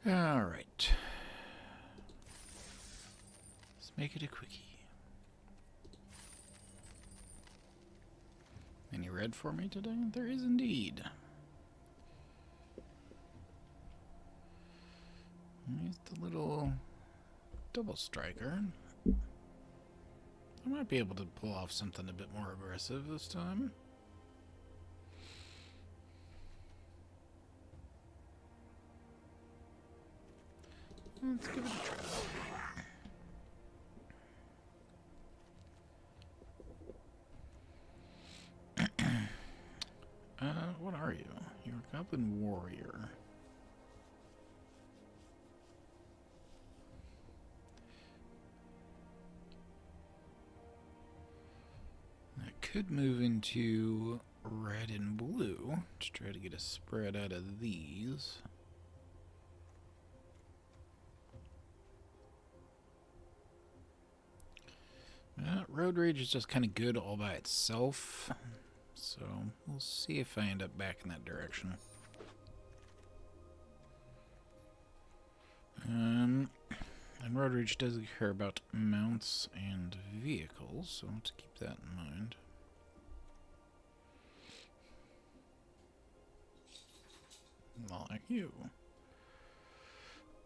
Alright. Let's make it a quickie. Any red for me today? There is indeed. Here's the little double striker. I might be able to pull off something a bit more aggressive this time. Let's give it a try. What are you? You're a goblin warrior. I could move into red and blue to try to get a spread out of these. Road Rage is just kind of good all by itself, so we'll see if I end up back in that direction. And Road Rage does care about mounts and vehicles, so let's keep that in mind. Not like you.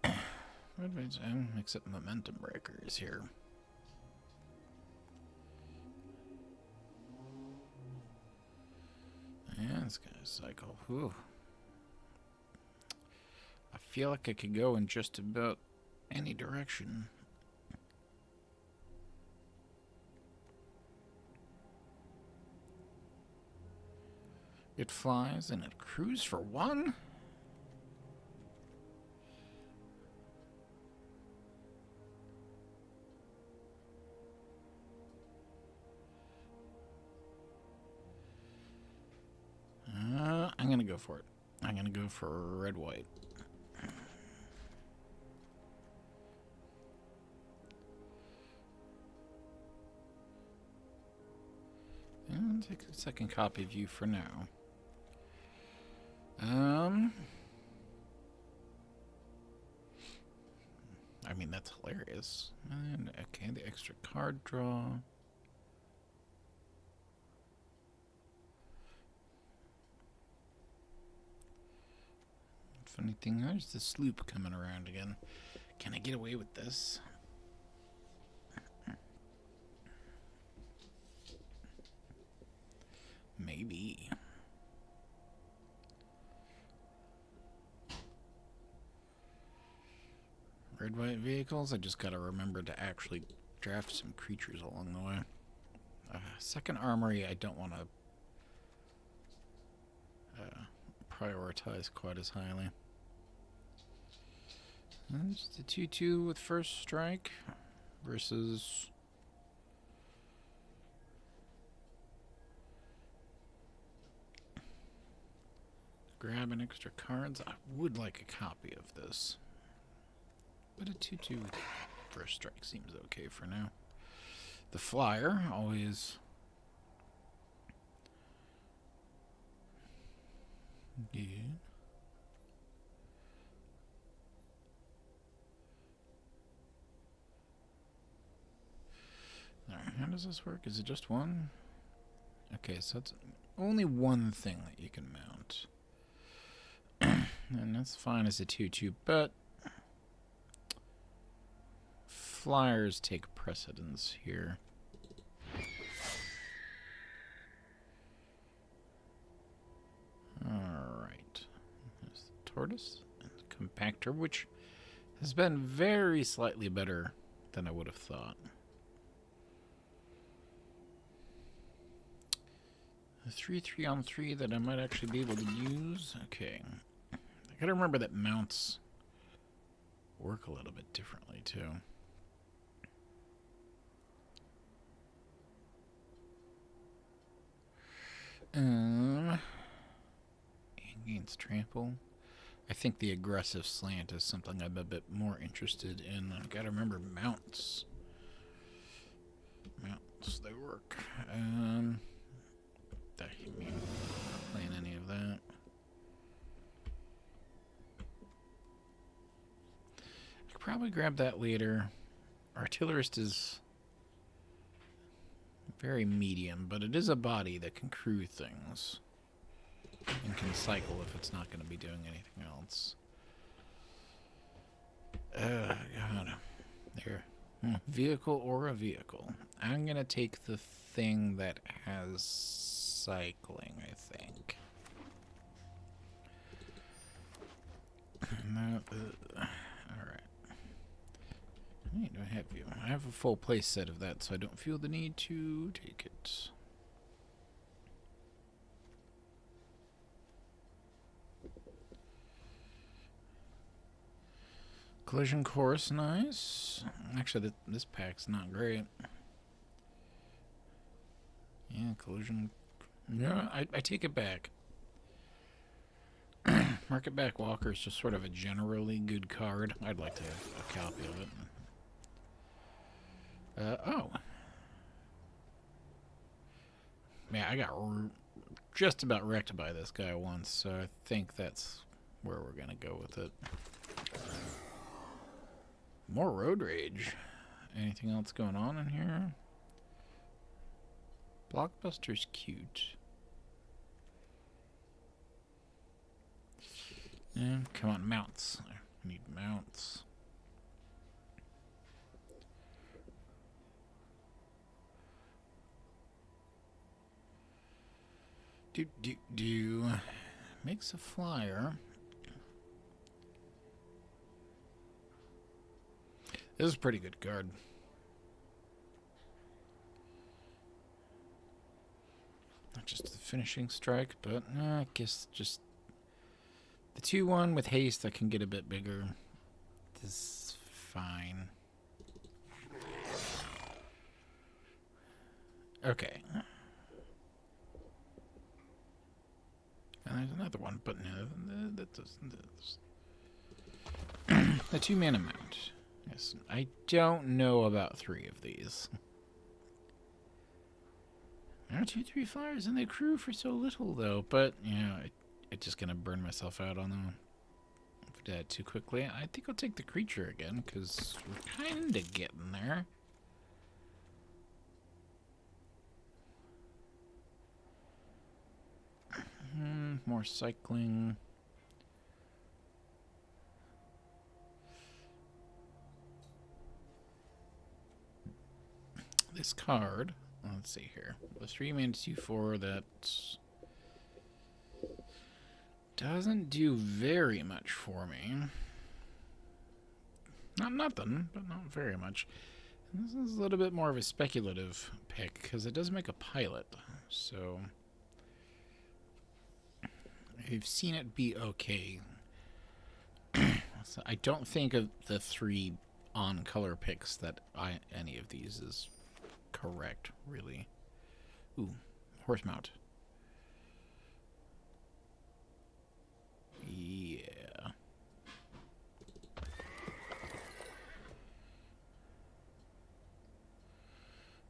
Road Rage, except momentum breakers here. Yeah, this guy's cycle. Whew. I feel like I could go in just about any direction. It flies and it cruises for one? I'm gonna go for it. I'm gonna go for red-white. And take a second copy of you for now. I mean, that's hilarious. And, okay, the extra card draw. Funny thing, there's the sloop coming around again. Can I get away with this? Maybe. Red-white vehicles, I just gotta remember to actually draft some creatures along the way. Second armory, I don't want to prioritize quite as highly. There's the 2-2 with first strike versus grabbing extra cards. I would like a copy of this, but a 2-2 with first strike seems okay for now. The flyer always good. Alright, how does this work? Is it just one? Okay, so it's only one thing that you can mount. And that's fine as a 2-2, but flyers take precedence here. Alright. There's the tortoise and the compactor, which has been very slightly better than I would have thought. A 3-3 on 3 that I might actually be able to use. Okay. I gotta remember that mounts work a little bit differently, too. Against trample. I think the aggressive slant is something I'm a bit more interested in. I've got to remember mounts. Mounts, they work. That hit me. Not playing any of that. probably grab that later. Artillerist is very medium, but it is a body that can crew things and can cycle if it's not going to be doing anything else. God. There. Vehicle or a vehicle. I'm going to take the thing that has cycling, I think. Alright. I don't have you. I have a full place set of that, so I don't feel the need to take it. Collision course, nice. Actually, this pack's not great. Yeah, collision. No, I take it back. Market Back Walker is just sort of a generally good card. I'd like to have a copy of it. Oh. Yeah, I got just about wrecked by this guy once, so I think that's where we're going to go with it. More road rage. Anything else going on in here? Blockbuster's cute. Yeah, come on, mounts. I need mounts. Do. Makes a flyer. This is a pretty good card. Not just the finishing strike, but I guess just the 2-1 with haste that can get a bit bigger. This is fine. Okay. And there's another one, but no, that doesn't. The 2-mana mount. Yes, I don't know about 3 of these. There are 2-3 flyers and they crew for so little, though. But, you know, it's just going to burn myself out on them if I did too quickly. I think I'll take the creature again, because we're kind of getting there. More cycling. This card, let's see here. The 3-mana 2/4 that doesn't do very much for me. Not nothing, but not very much. And this is a little bit more of a speculative pick because it does make a pilot. So I've seen it be okay. So I don't think of the 3 on-color picks that any of these is correct, really. Ooh, horse mount. Yeah.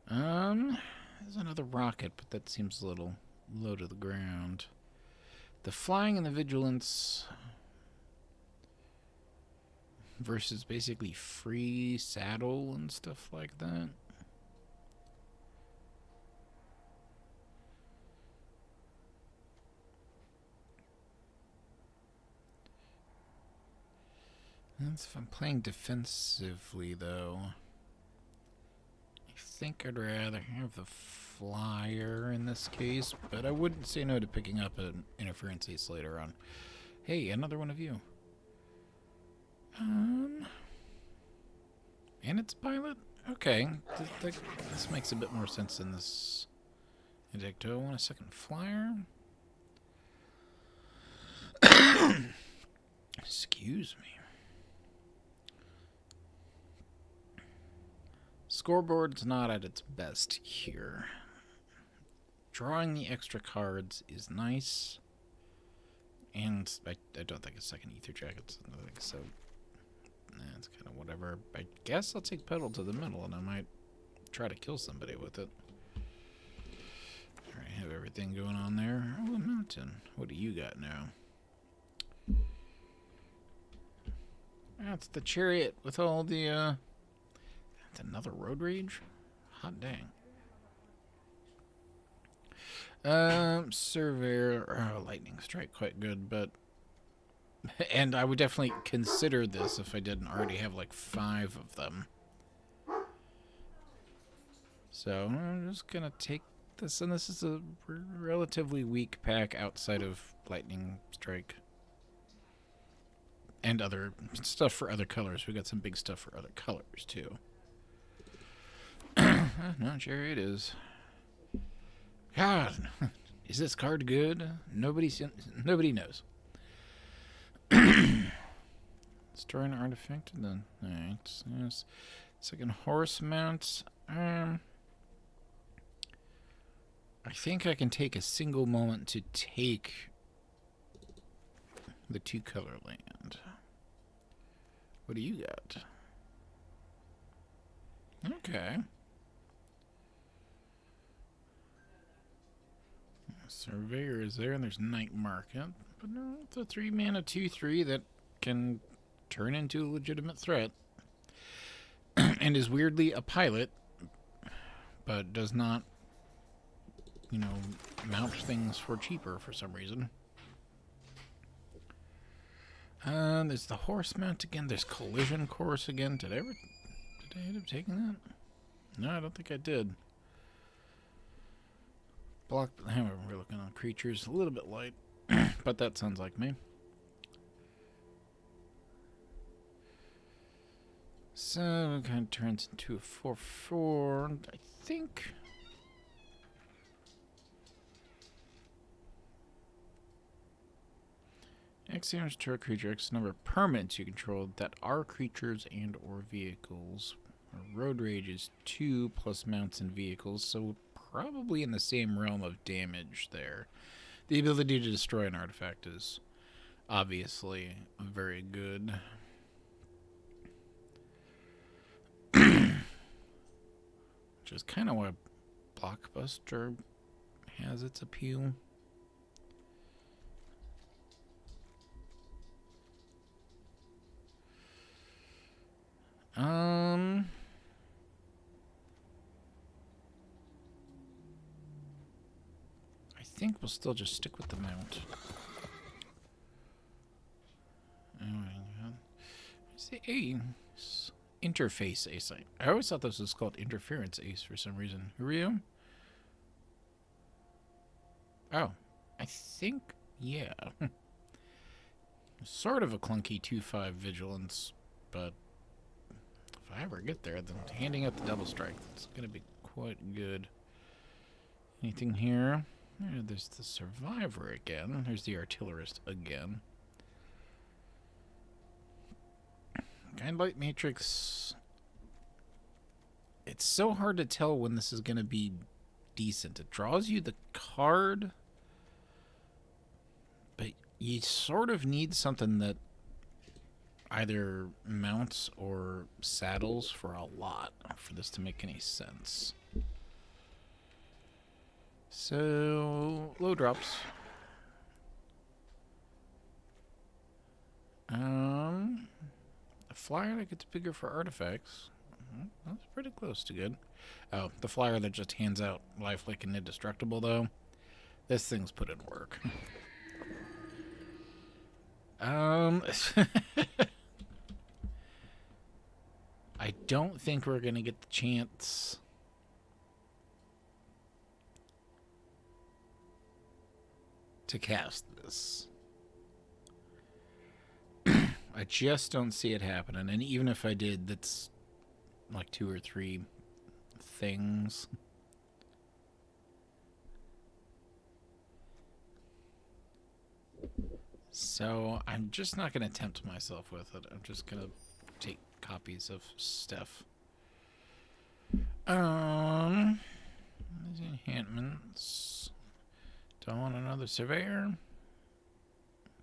There's another rocket, but that seems a little low to the ground. The flying and the vigilance versus basically free saddle and stuff like that. That's if I'm playing defensively, though. I think I'd rather have the flyer in this case, but I wouldn't say no to picking up an interference ace later on. Hey, another one of you. And it's a pilot? Okay, this makes a bit more sense in this. Do I want a second flyer? Excuse me. Scoreboard's not at its best here. Drawing the extra cards is nice. And I don't think a second Ether Jacket's another thing, so it's kind of whatever. I guess I'll take Pedal to the Middle, and I might try to kill somebody with it. Alright, have everything going on there. Oh, a mountain. What do you got now? That's the chariot with all the, That's another road rage? Hot dang. Surveyor, lightning strike, quite good, but... And I would definitely consider this if I didn't already have like 5 of them. So I'm just gonna take this, and this is a relatively weak pack outside of lightning strike. And other stuff for other colors. We got some big stuff for other colors, too. No, sure it is. God, is this card good? Nobody knows. Destroy an artifact, and then alright. Yes. Second horse mount. I think I can take a single moment to take the 2-color land. What do you got? Okay. Surveyor is there, and there's Night Market. But no, it's a 3-mana 2/3 that can turn into a legitimate threat. And is weirdly a pilot, but does not, you know, mount things for cheaper for some reason. There's the horse mount again. There's collision course again. Did I end up taking that? No, I don't think I did. Block. We're looking on creatures. A little bit light, but that sounds like me. So it kind of turns into a 4/4. I think. X damage to a creature, X number of permanents you control that are creatures and or vehicles. Road rage is 2 plus mounts and vehicles, so probably in the same realm of damage there. The ability to destroy an artifact is obviously very good. Which is kind of why Blockbuster has its appeal. I think we'll still just stick with the mount. Oh my god. It's the ace. Interface ace. I always thought this was called interference ace for some reason. Who are you? Oh. I think, yeah. Sort of a clunky 2/5 vigilance, but if I ever get there, then handing out the double strike, it's going to be quite good. Anything here? There's the survivor again. There's the artillerist again. Guidelight Matrix. It's so hard to tell when this is going to be decent. It draws you the card, but you sort of need something that either mounts or saddles for a lot for this to make any sense. So, low drops. A flyer that gets bigger for artifacts. That's pretty close to good. Oh, the flyer that just hands out lifelink and indestructible, though. This thing's put in work. I don't think we're going to get the chance to cast this. I just don't see it happening. And even if I did, that's like 2 or 3 things. So I'm just not going to tempt myself with it. I'm just going to take copies of stuff. These enhancements. Don't want another surveyor.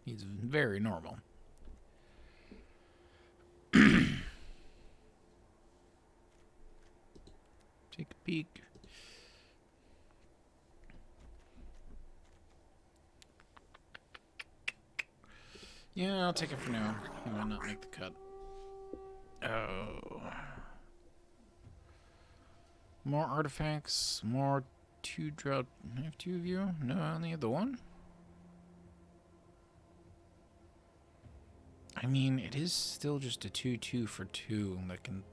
He's very normal. Take a peek. Yeah, I'll take it for now. He might not make the cut. Oh. More artifacts, more 2-drop. I have 2 of you? No, I only have the 1? I mean, it is still just a 2/2 for 2 that can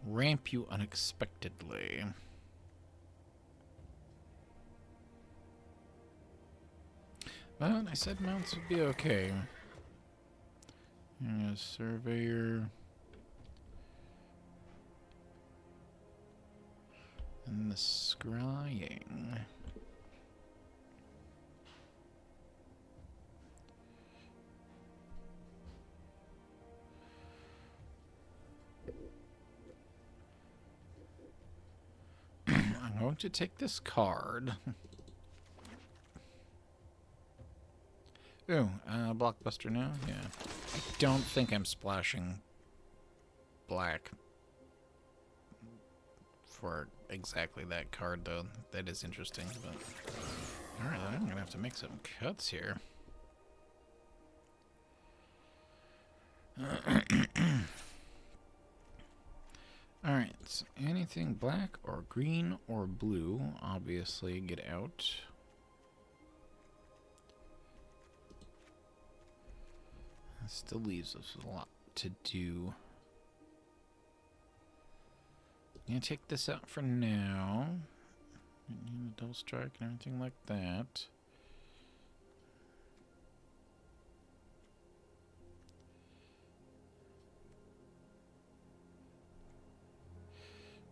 ramp you unexpectedly. But I said mounts would be okay. Yeah, surveyor. And the scrying. I'm going to take this card. Ooh, blockbuster now? Yeah. I don't think I'm splashing black for exactly that card, though. That is interesting, but... Alright, I'm gonna have to make some cuts here. Alright, so anything black or green or blue, obviously, get out. That still leaves us a lot to do. I'm gonna take this out for now. Double strike and everything like that.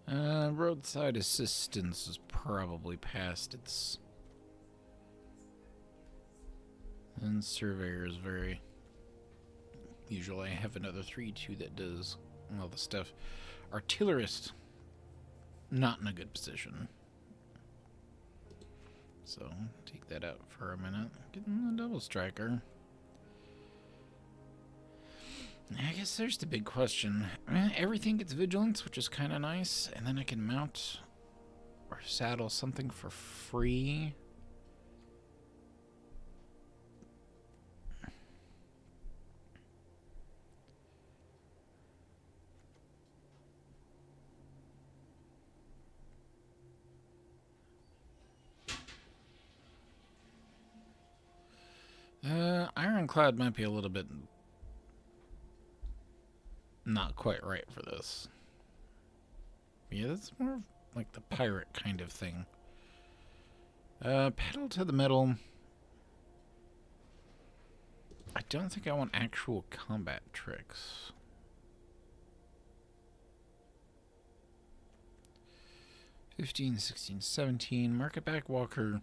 Roadside assistance is probably past its... And surveyor is very... Usually I have another 3/2 that does all the stuff. Artillerist, not in a good position. So, take that out for a minute. Get in the double striker. I guess there's the big question. Everything gets vigilance, which is kind of nice. And then I can mount or saddle something for free. Ironclad might be a little bit not quite right for this. Yeah, that's more of like the pirate kind of thing. Pedal to the metal. I don't think I want actual combat tricks. $15, $16, $17. Market Back Walker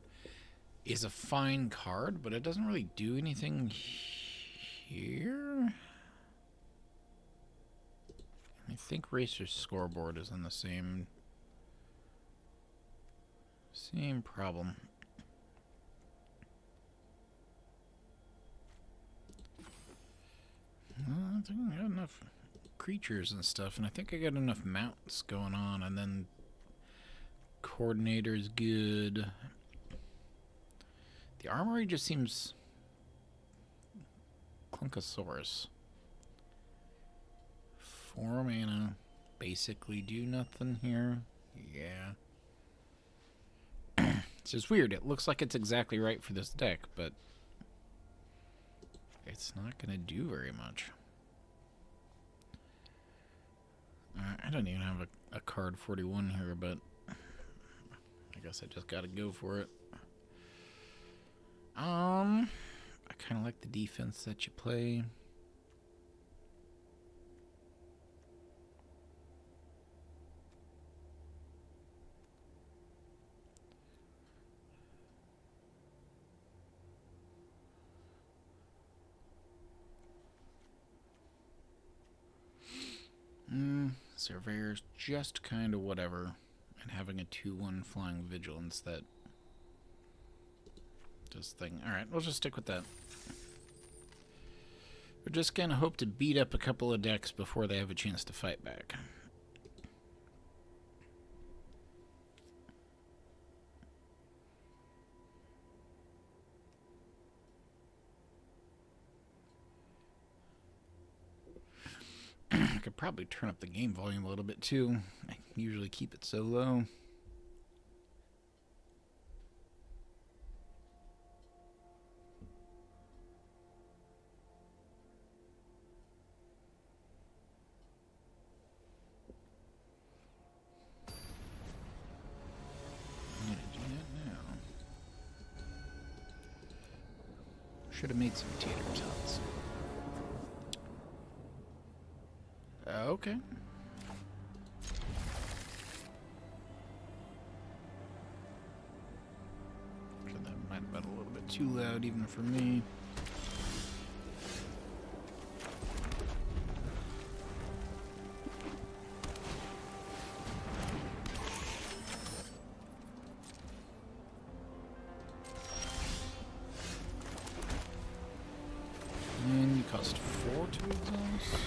is a fine card, but it doesn't really do anything here. I think Racer's Scoreboard is in the same problem. Well, I think I got enough creatures and stuff, and I think I got enough mounts going on, and then Coordinator's good. The Armory just seems Clunkosaurus. 4 mana. Basically do nothing here. Yeah. It's just weird. It looks like it's exactly right for this deck, but it's not going to do very much. I don't even have a card 41 here, but I guess I just got to go for it. I kind of like the defense that you play. Surveyor's just kind of whatever. And having a 2/1 flying vigilance that does thing. Alright, we'll just stick with that. We're just gonna hope to beat up a couple of decks before they have a chance to fight back. I could probably turn up the game volume a little bit too. I usually keep it so low. I'm gonna do that now. Should have made some tater tots. Okay. That might have been a little bit too loud even for me. And you cost 4 to exhaust.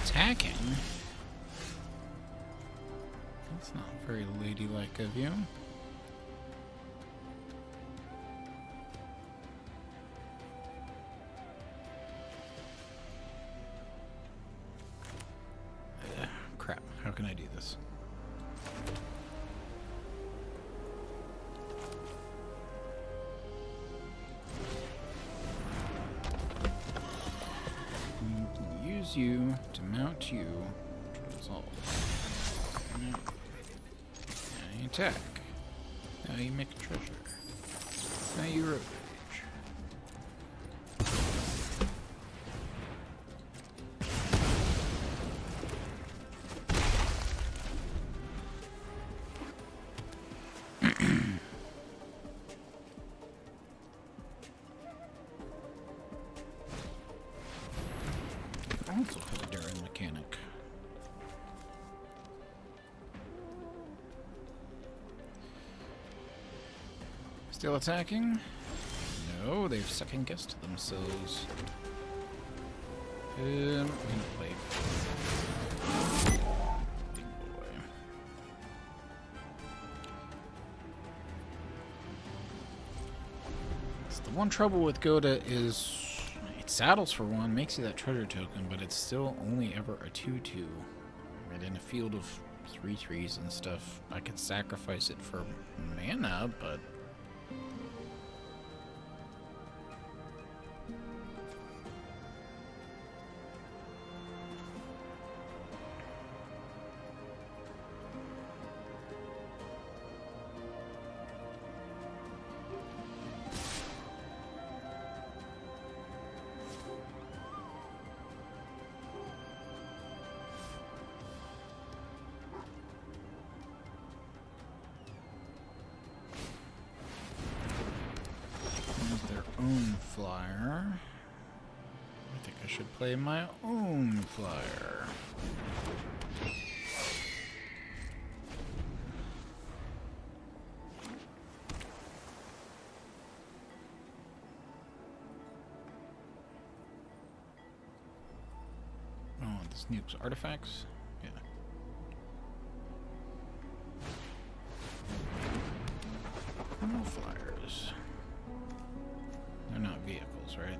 Attacking? That's not very ladylike of you. Crap, how can I do this? Use you to mount you to resolve. Now you attack. Now you make a treasure. Now you road rage. Also a Durin mechanic. Still attacking? No, they've second-guessed themselves. I'm gonna play big boy. So the one trouble with Goda is it saddles for one, makes you that treasure token, but it's still only ever a 2/2. And in a field of 3/3s and stuff, I could sacrifice it for mana, but own flyer. I think I should play my own flyer. Oh, this nukes artifacts? Yeah. No flyers. They're not vehicles, right?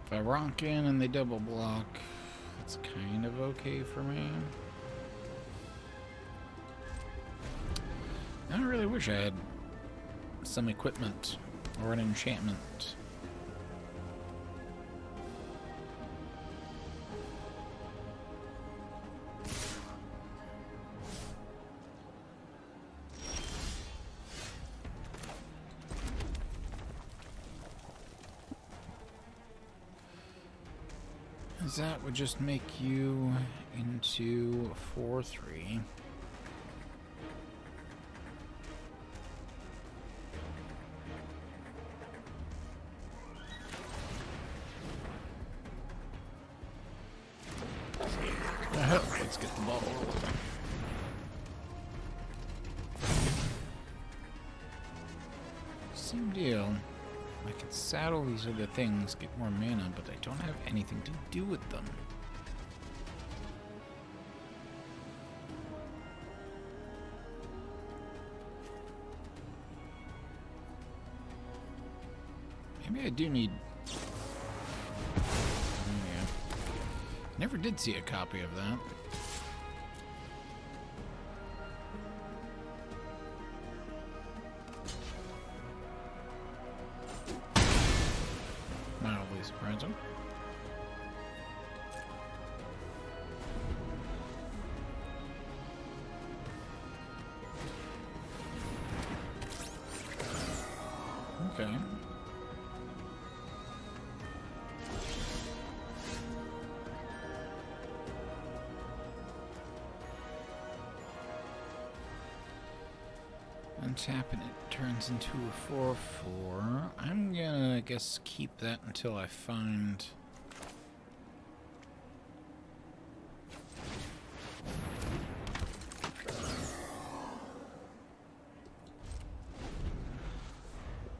If I rock in and they double block, it's kind of okay for me. I really wish I had some equipment or an enchantment. That would just make you into 4/3. get the ball rolling. Same deal. I could saddle these other things, get more mana, but I don't have anything to do with them. Maybe I do need... Oh, yeah. Never did see a copy of that. Mildly surprising. Okay. Untap and it turns into a 4/4. I'm gonna, I guess, keep that until I find...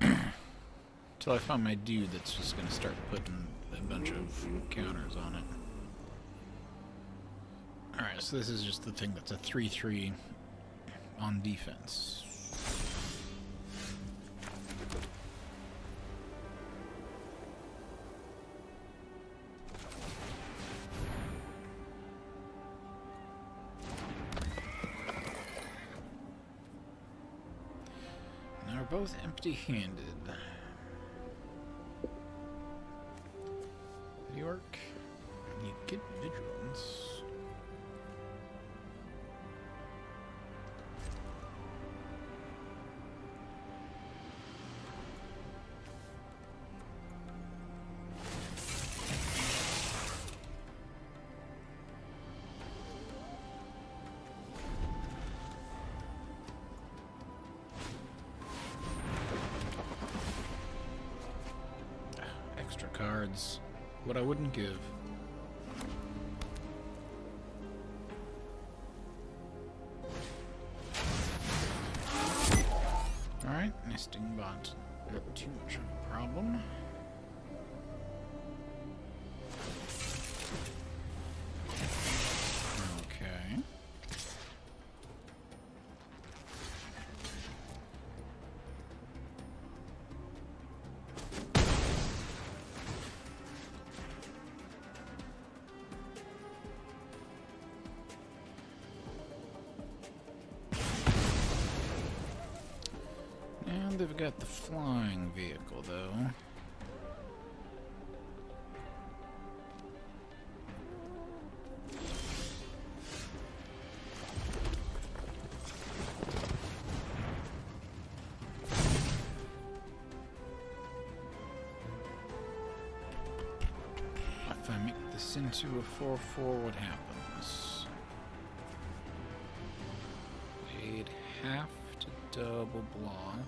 Until I find my dude that's just gonna start putting a bunch of counters on it. Alright, so this is just the thing that's a 3/3 on defense. Now we're both empty-handed. York, and you get vigilance. Extra cards. What I wouldn't give. Alright, nesting bot. Not too much of a problem. Okay. They've got the flying vehicle, though. If I make this into a 4/4, what happens? They'd have to double block.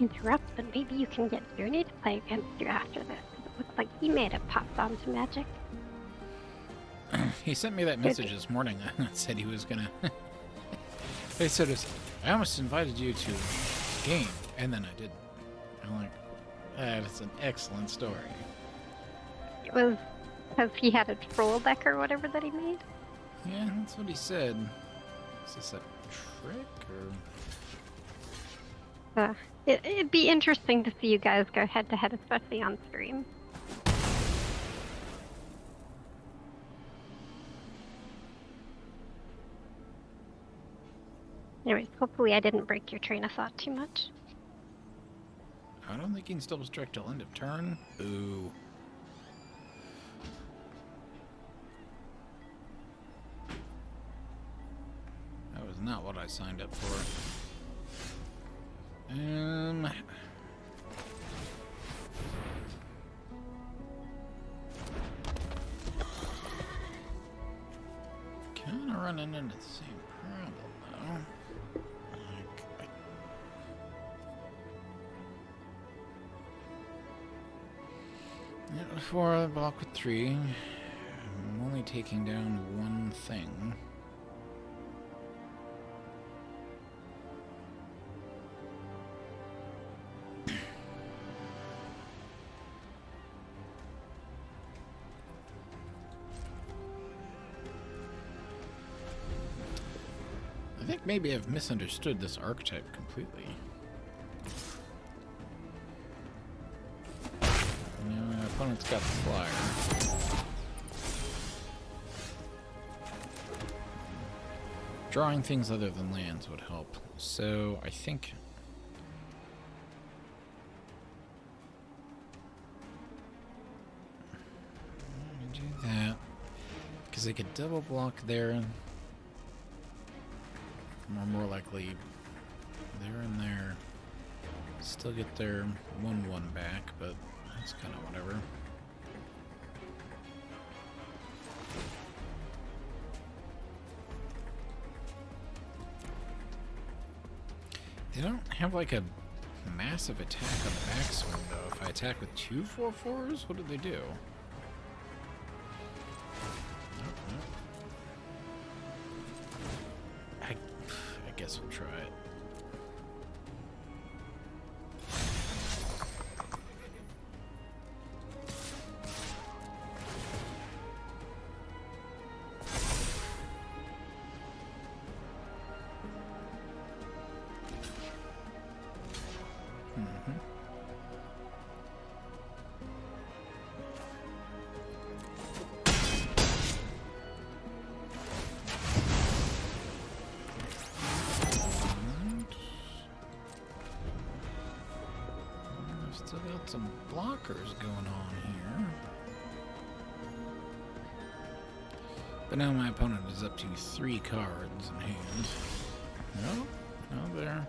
Interrupt, but maybe you can get Journey to play against you after this. It looks like he made it pop onto Magic. He sent me that message this morning and said he was gonna... They said, I almost invited you to a game, and then I didn't. I'm like, that's an excellent story. It was because he had a troll deck or whatever that he made? Yeah, that's what he said. Is this a trick, or... It'd be interesting to see you guys go head-to-head, especially on stream. Anyways, hopefully I didn't break your train of thought too much. I don't think he can still strike till end of turn. Boo. That was not what I signed up for. Kinda running into the same problem, though. before I block with 3. I'm only taking down one thing. I think maybe I've misunderstood this archetype completely. My opponent's got the flyer. Drawing things other than lands would help. So I think I'm gonna do that because I could double block there. Or more likely there and there. Still get their 1/1 back, but that's kind of whatever. They don't have like a massive attack on the backswing though. If I attack with 2 4/4s, what do they do? I guess we'll try it. Still got some blockers going on here. But now my opponent is up to 3 cards in hand. No, no there.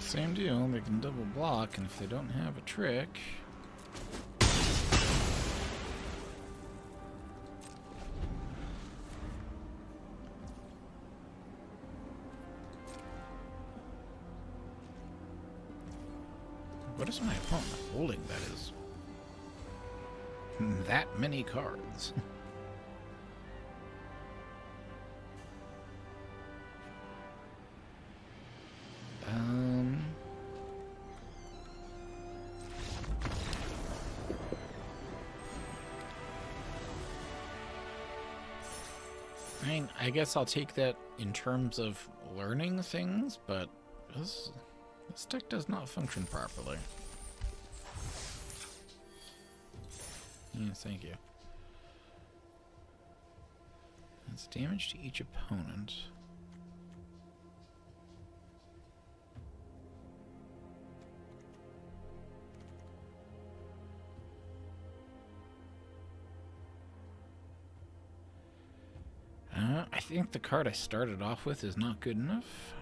Same deal, they can double block, and if they don't have a trick... What is my opponent holding that is that many cards? I guess I'll take that in terms of learning things, but this deck does not function properly. Yes, thank you. That's damage to each opponent. I think the card I started off with is not good enough.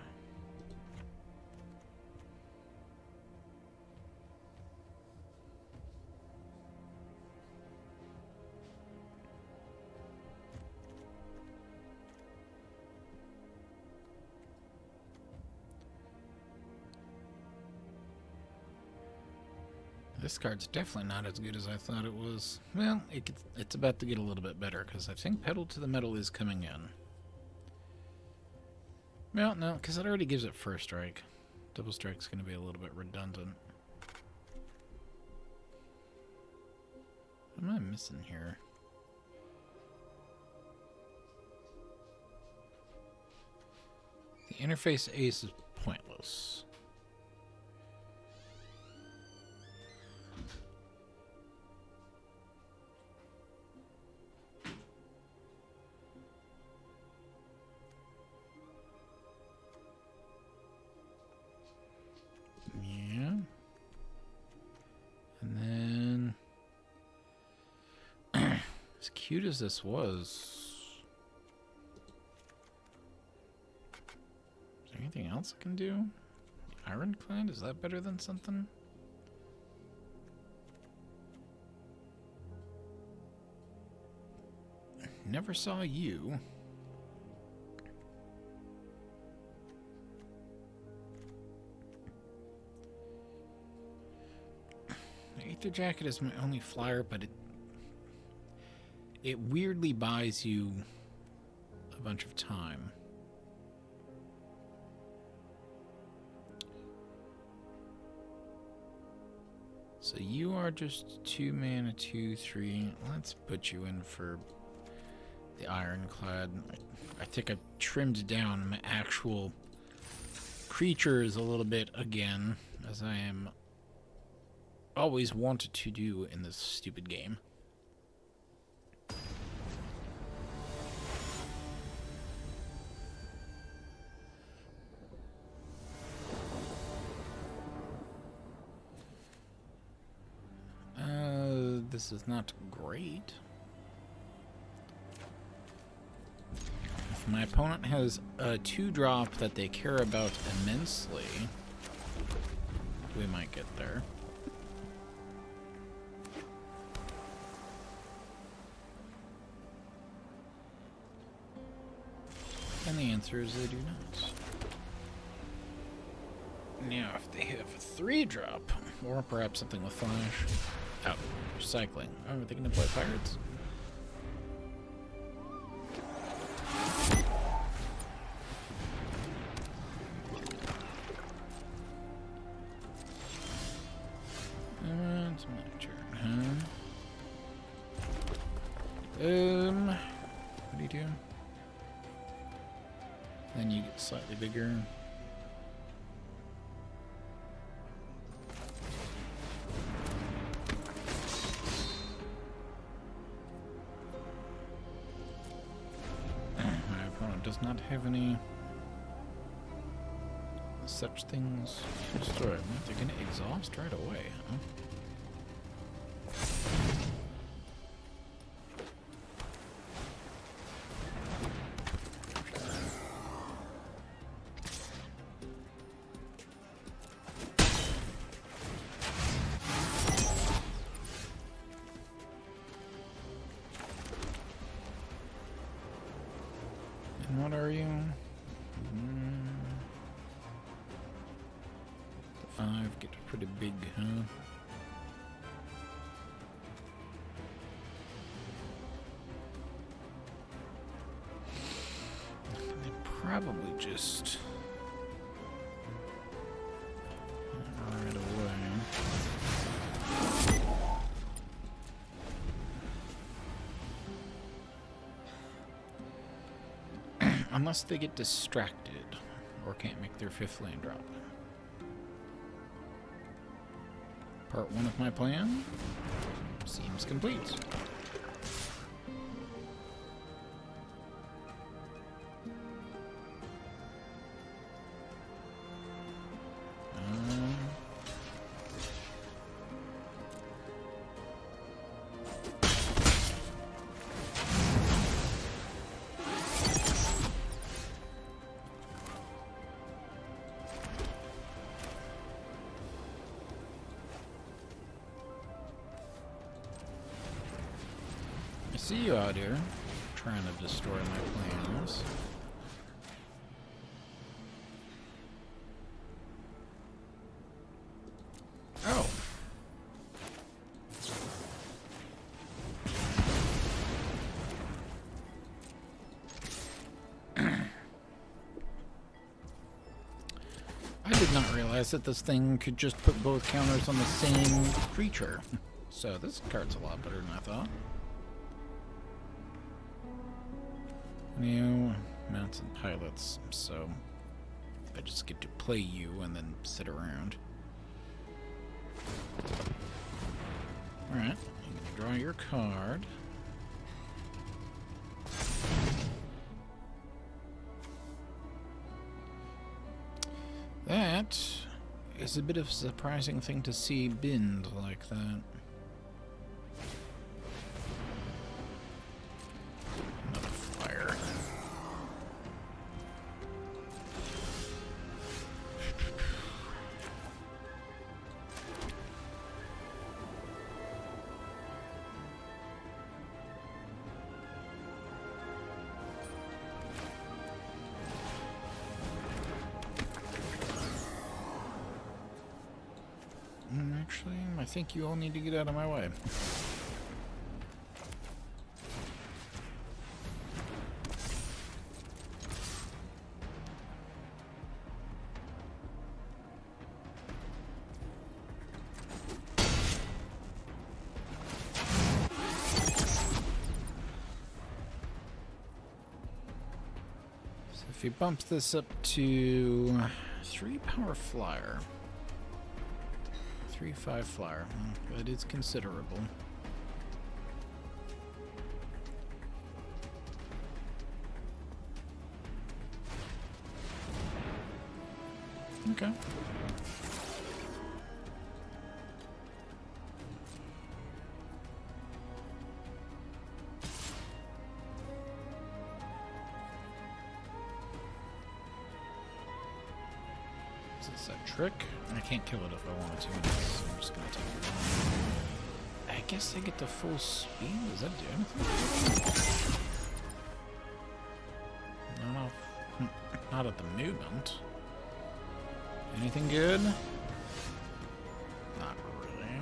This card's definitely not as good as I thought it was. Well, it's about to get a little bit better, because I think Pedal to the Metal is coming in. Well, no, because it already gives it first strike. Double strike's going to be a little bit redundant. What am I missing here? The interface ace is pointless. Yeah. As cute as this was... Is there anything else I can do? Ironclad? Is that better than something? Never saw you. The Aether Jacket is my only flyer, but it weirdly buys you a bunch of time. So you are just 2 mana, 2/3. Let's put you in for the Ironclad. I think I've trimmed down my actual creatures a little bit again, as I am always wanted to do in this stupid game. This is not great. If my opponent has a 2-drop that they care about immensely, we might get there. And the answer is they do not. Now, if they have a 3-drop, or perhaps something with flash. Oh, recycling. Oh, are they going to play pirates? It's my turn, huh? What do you do? Then you get slightly bigger. Does not have any such things to destroy. They're going to exhaust right away, huh? What are you? 5 get pretty big, huh? They probably just right away. Unless they get distracted or can't make their 5th land drop. Part 1 of my plan seems complete. I see you out here, trying to destroy my plans. Oh! I did not realize that this thing could just put both counters on the same creature. So this card's a lot better than I thought. New mountain pilots, so I just get to play you and then sit around. Alright, I'm gonna draw your card. That is a bit of a surprising thing to see binned like that. Actually, I think you all need to get out of my way. So if he bumps this up to 3 power flyer. 3/5 flyer. That is considerable. Okay. Is this a trick? I can't kill it if I wanted to. I'm just gonna take it on. I guess I get the full speed. Does that do anything? No, not at the movement. Anything good? Not really.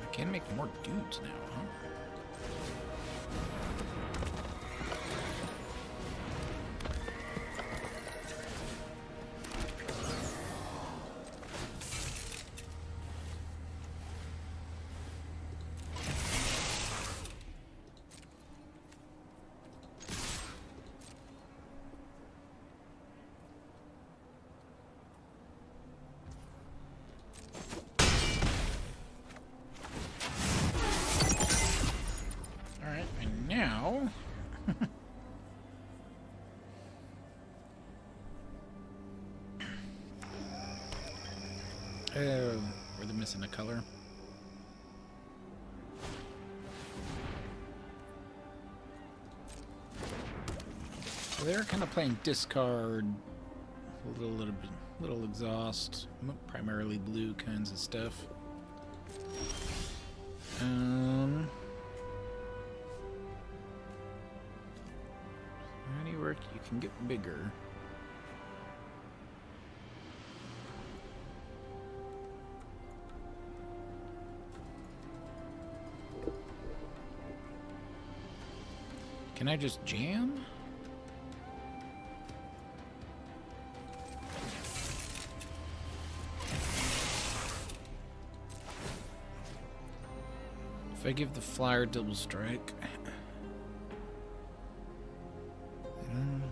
I can make more dudes now, huh? Now, were they missing a color? So they're kind of playing discard, little exhaust, primarily blue kinds of stuff. You can get bigger. Can I just jam? If I give the flyer double strike,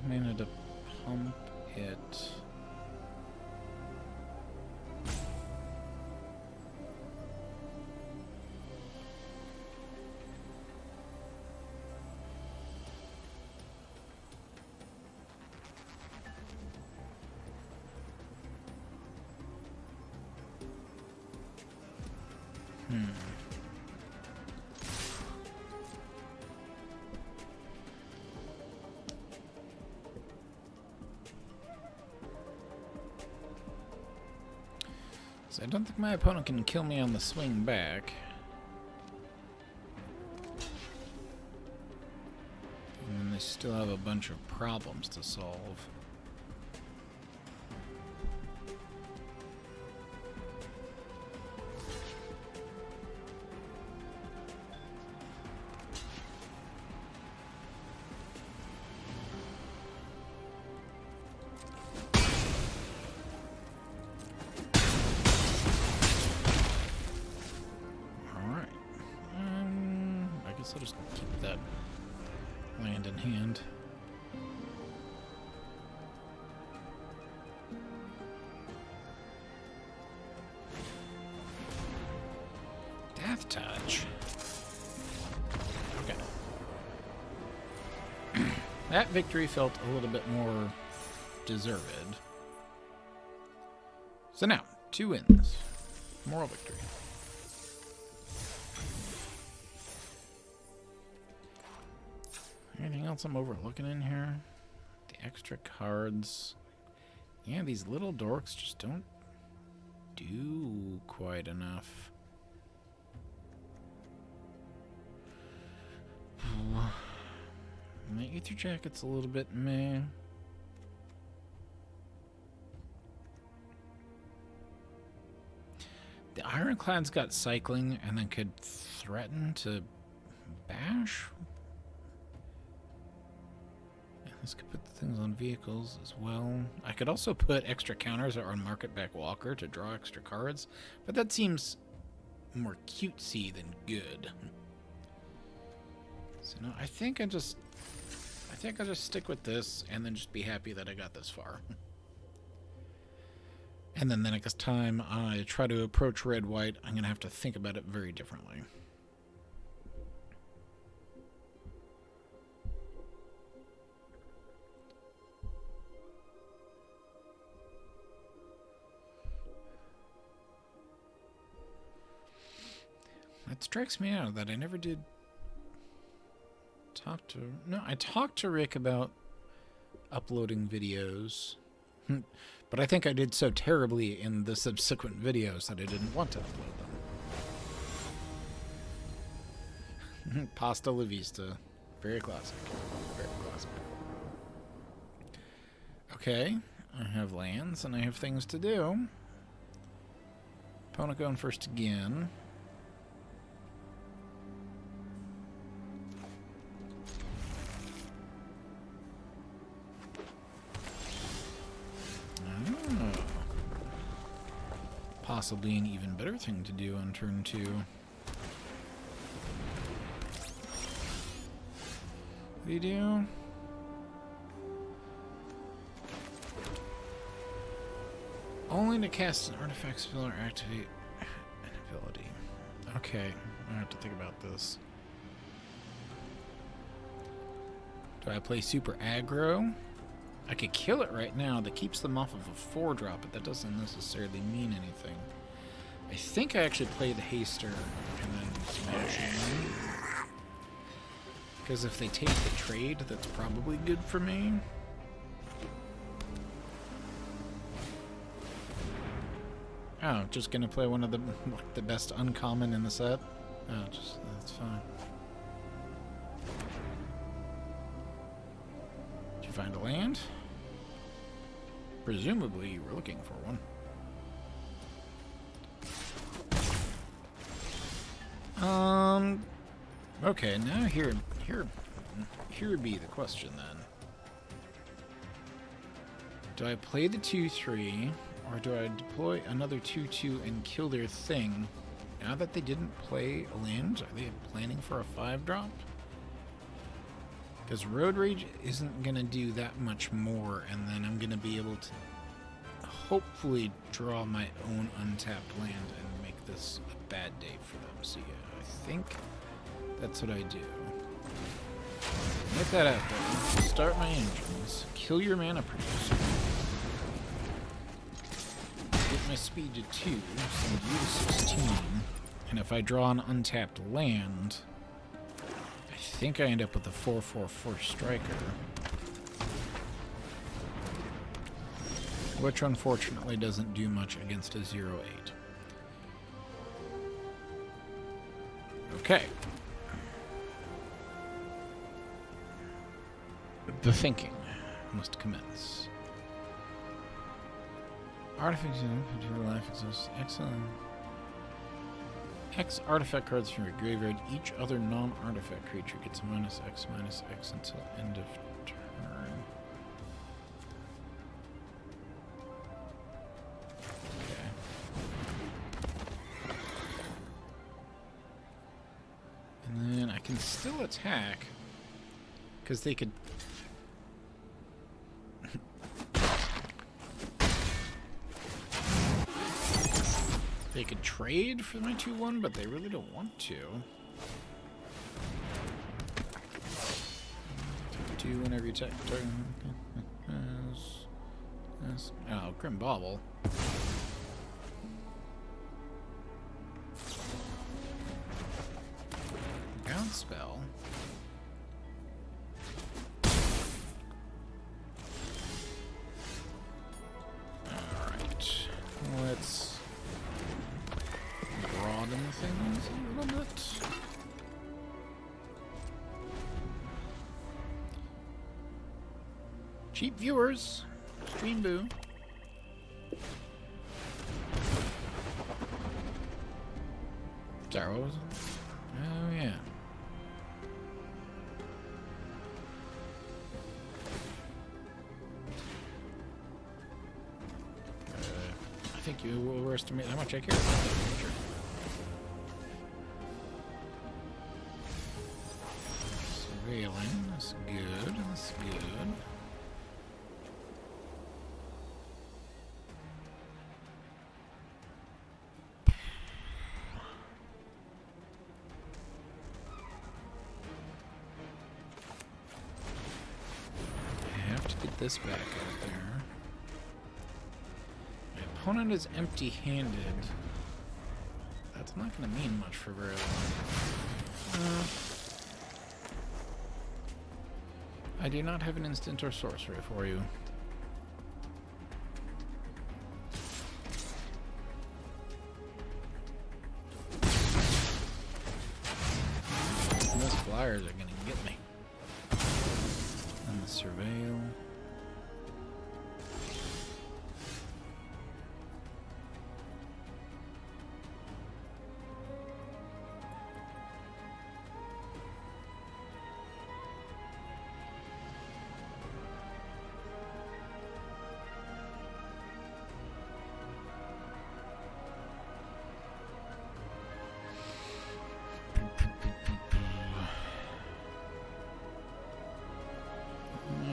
I need to pump it. So I don't think my opponent can kill me on the swing back. And then they still have a bunch of problems to solve. I'll just keep that land in hand. Death touch. Okay. That victory felt a little bit more deserved. So now, 2 wins. Moral victory. Anything else I'm overlooking in here? The extra cards. Yeah, these little dorks just don't do quite enough. The Ether Jacket's a little bit meh. Ironclad's got cycling and then could threaten to bash. Yeah, this could put the things on vehicles as well. I could also put extra counters on Market Back Walker to draw extra cards, but that seems more cutesy than good. So no, I think I'll just stick with this and then just be happy that I got this far. And then the next time I try to approach red-white, I'm going to have to think about it very differently. That strikes me out that I never did talk to... No, I talked to Rick about uploading videos. But I think I did so terribly in the subsequent videos that I didn't want to upload them. Pasta la vista. Very classic. Very classic. Okay, I have lands and I have things to do. Opponent going first again. Possibly an even better thing to do on turn 2. What do you do? Only to cast an artifact spell or activate an ability. Okay, I have to think about this. Do I play super aggro? I could kill it right now. That keeps them off of a 4-drop, but that doesn't necessarily mean anything. I think I actually play the Haster and then smash him. Because if they take the trade, that's probably good for me. Oh, just gonna play one of the best uncommon in the set? Oh, that's fine. Did you find a land? Presumably you were looking for one. Okay, now here be the question then. Do I play the 2/3, or do I deploy another 2/2 and kill their thing? Now that they didn't play a land, are they planning for a 5-drop? Because Road Rage isn't going to do that much more, and then I'm going to be able to hopefully draw my own untapped land and make this a bad day for them. So yeah, I think that's what I do. Get that out there. Start my engines. Kill your mana producer. Get my speed to 2. Send you to 16. And if I draw an untapped land, I think I end up with a 4/4/4 striker. Which unfortunately doesn't do much against a 0/8. Okay. The thinking must commence. Artifacts into your life exists. Excellent. X artifact cards from your graveyard. Each other non-artifact creature gets -X until end of turn. Okay. And then I can still attack because they could. They could trade for my 2/1, but they really don't want to. 2 whenever you attack target. Oh, Grim Bauble. Bounce spell. Alright. Let's broaden things a little bit. Cheap viewers, stream boo. Sorry, what was it? Oh, yeah. I think you overestimate how much I care about that creature. Surveilling. That's good. That's good. This back out there. My opponent is empty-handed. That's not going to mean much for very long. I do not have an instant or sorcery for you. Those flyers are going to get me. And the surveil.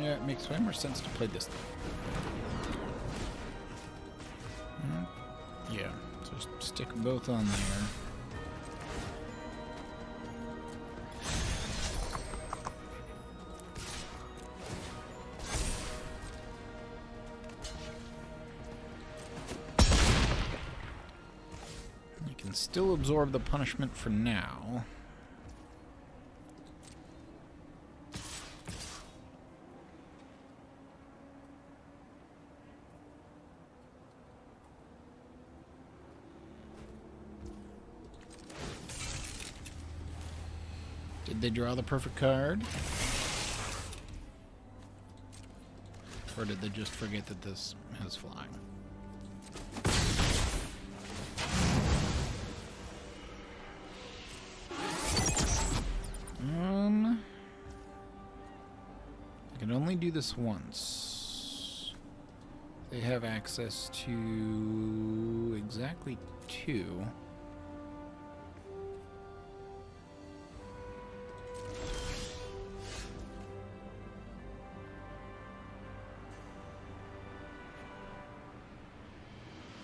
Yeah, it makes way more sense to play this thing. Yeah, just stick them both on there. You can still absorb the punishment for now. Did they draw the perfect card? Or did they just forget that this has flying? I can only do this once. They have access to exactly 2.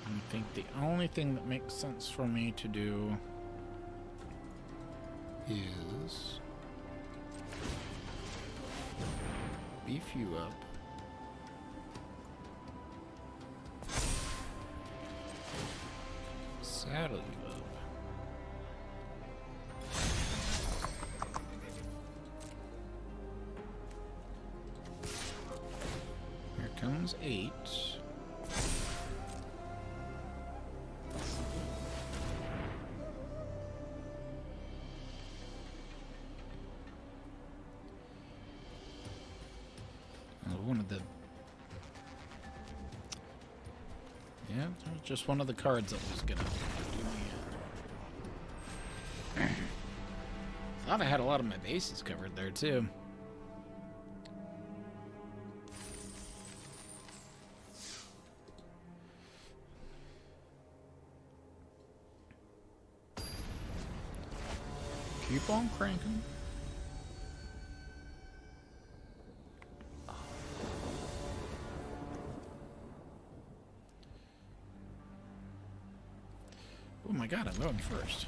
I think the only thing that makes sense for me to do is beef you up. Saddle you up. Here comes 8. One of the... Yeah, just one of the cards that was gonna do me. Thought I had a lot of my bases covered there too. Keep on cranking. Oh my god, I'm going first.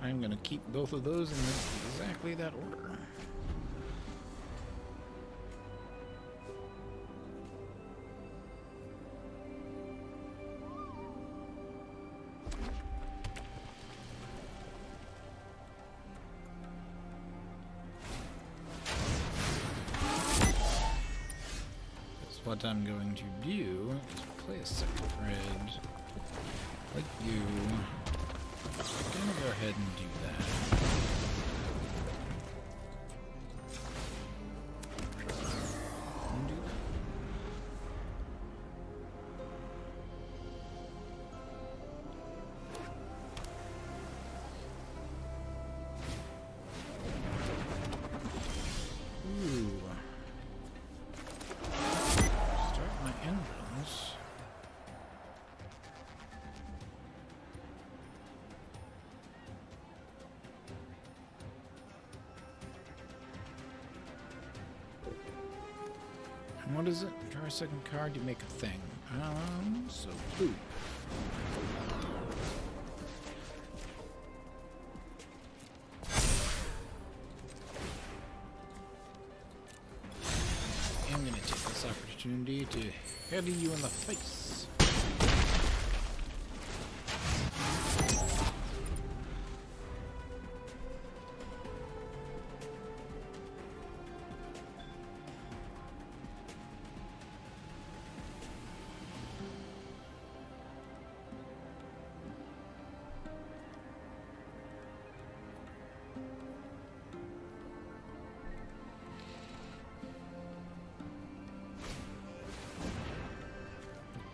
I'm gonna keep both of those in exactly that order. What I'm going to do is play a second red. Like you. I'm gonna go ahead and do that. And do that. Ooh. Start my engines. And what is it? Draw a second card, you make a thing. So blue. I'm gonna take this opportunity to head you in the face.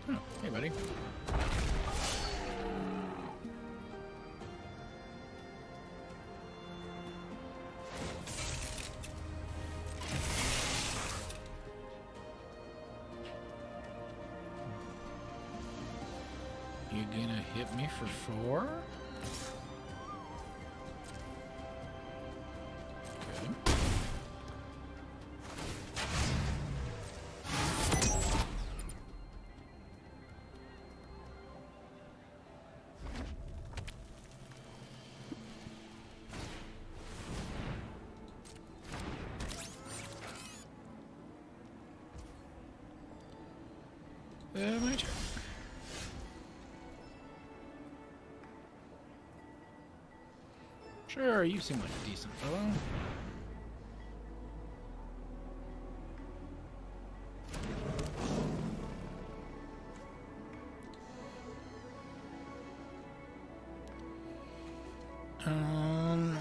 Oh, hey, buddy. You gonna hit me for 4? Okay. My turn. Sure, you seem like a decent fellow. I'll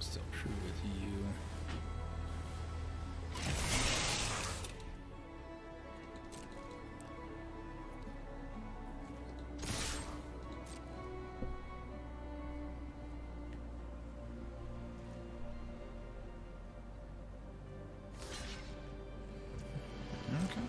still true with you. Okay.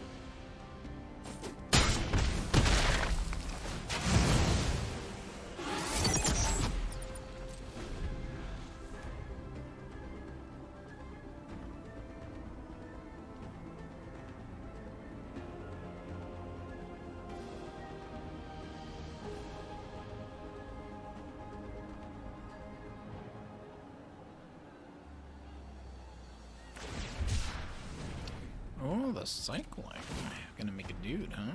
Oh, the cycling. Gonna make a dude, huh?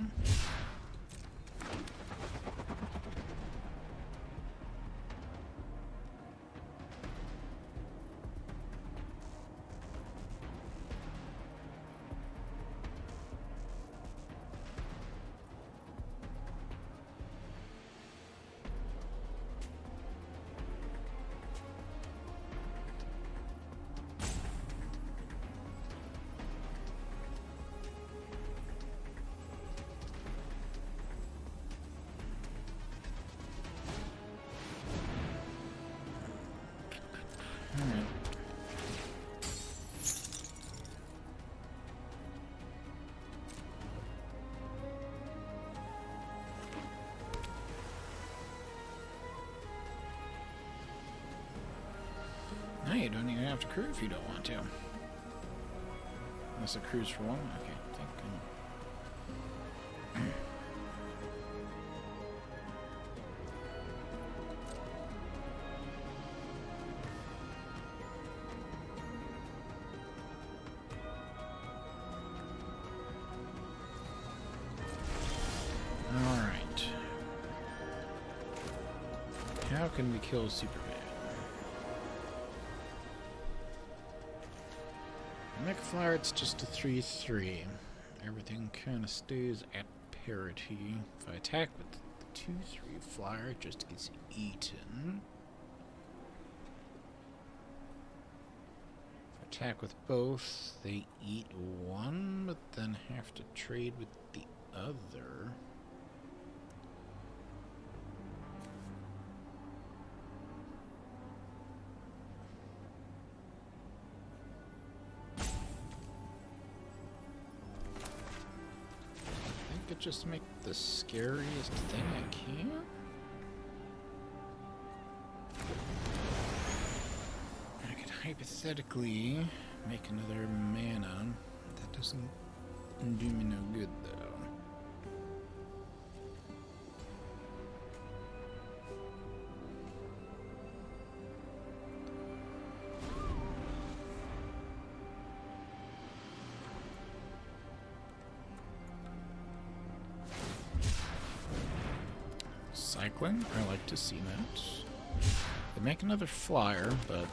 Alright. Now you don't even have to crew if you don't want to. Unless it crews for one. Okay, thank God. Alright. How can we kill Superman? Mech Flyer, it's just a 3/3. everything kind of stays at parity. If I attack with the 2/3 flyer, it just gets eaten. If I attack with both, they eat one, but then have to trade with the other. Just make the scariest thing I can. I could hypothetically make another mana. That doesn't do me no good though. Cycling, I like to see that. They make another flyer, but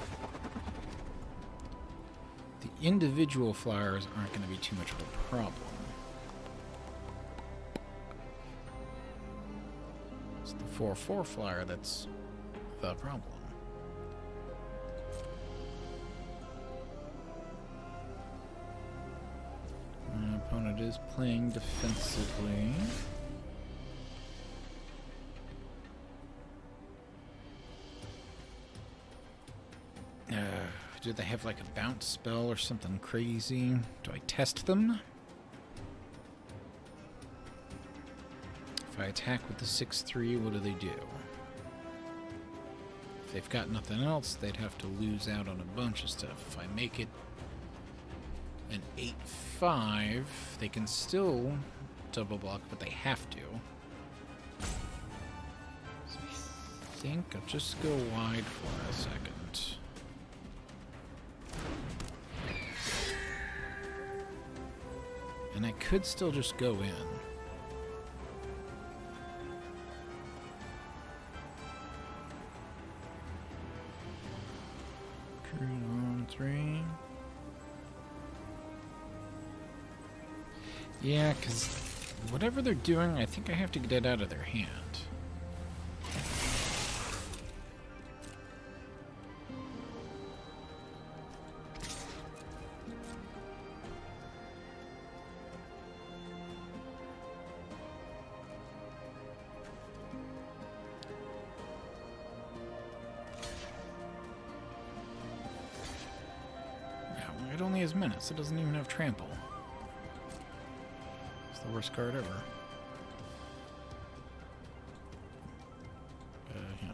the individual flyers aren't going to be too much of a problem. It's the 4/4 flyer that's the problem. My opponent is playing defensively. Do they have like a bounce spell or something crazy? Do I test them? If I attack with the 6/3, what do they do? If they've got nothing else, they'd have to lose out on a bunch of stuff. If I make it an 8/5, they can still double block, but they have to. So I think I'll just go wide for a second. And I could still just go in. Cruise on 3. Yeah, because whatever they're doing, I think I have to get it out of their hand. It only has minutes. It doesn't even have trample. It's the worst card ever. Yeah.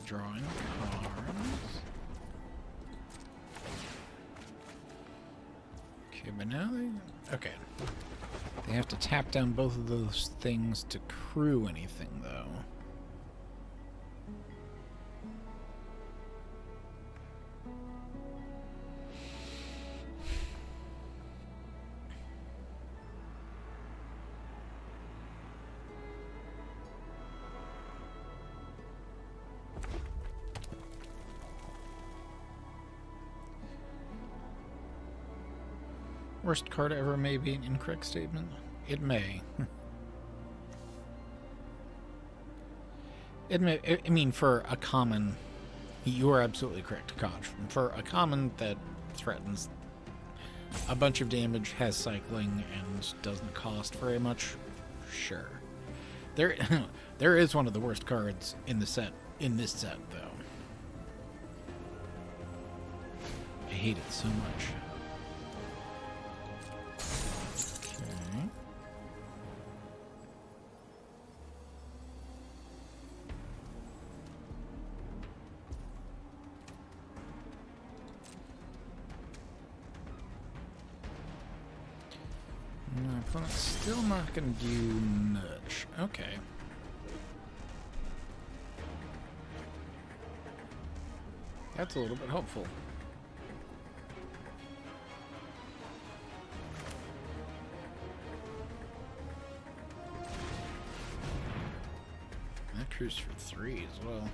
Drawing cards. Okay, but now they... Okay. They have to tap down both of those things to crew anything, though. Worst card ever may be an incorrect statement. It may. It may. I mean, for a common, you are absolutely correct, Koch. For a common that threatens a bunch of damage, has cycling, and doesn't cost very much, sure. There is one of the worst cards in the set. In this set, though, I hate it so much. Opponent's still not going to do much. Okay. That's a little bit hopeful. cruise for 3 as well.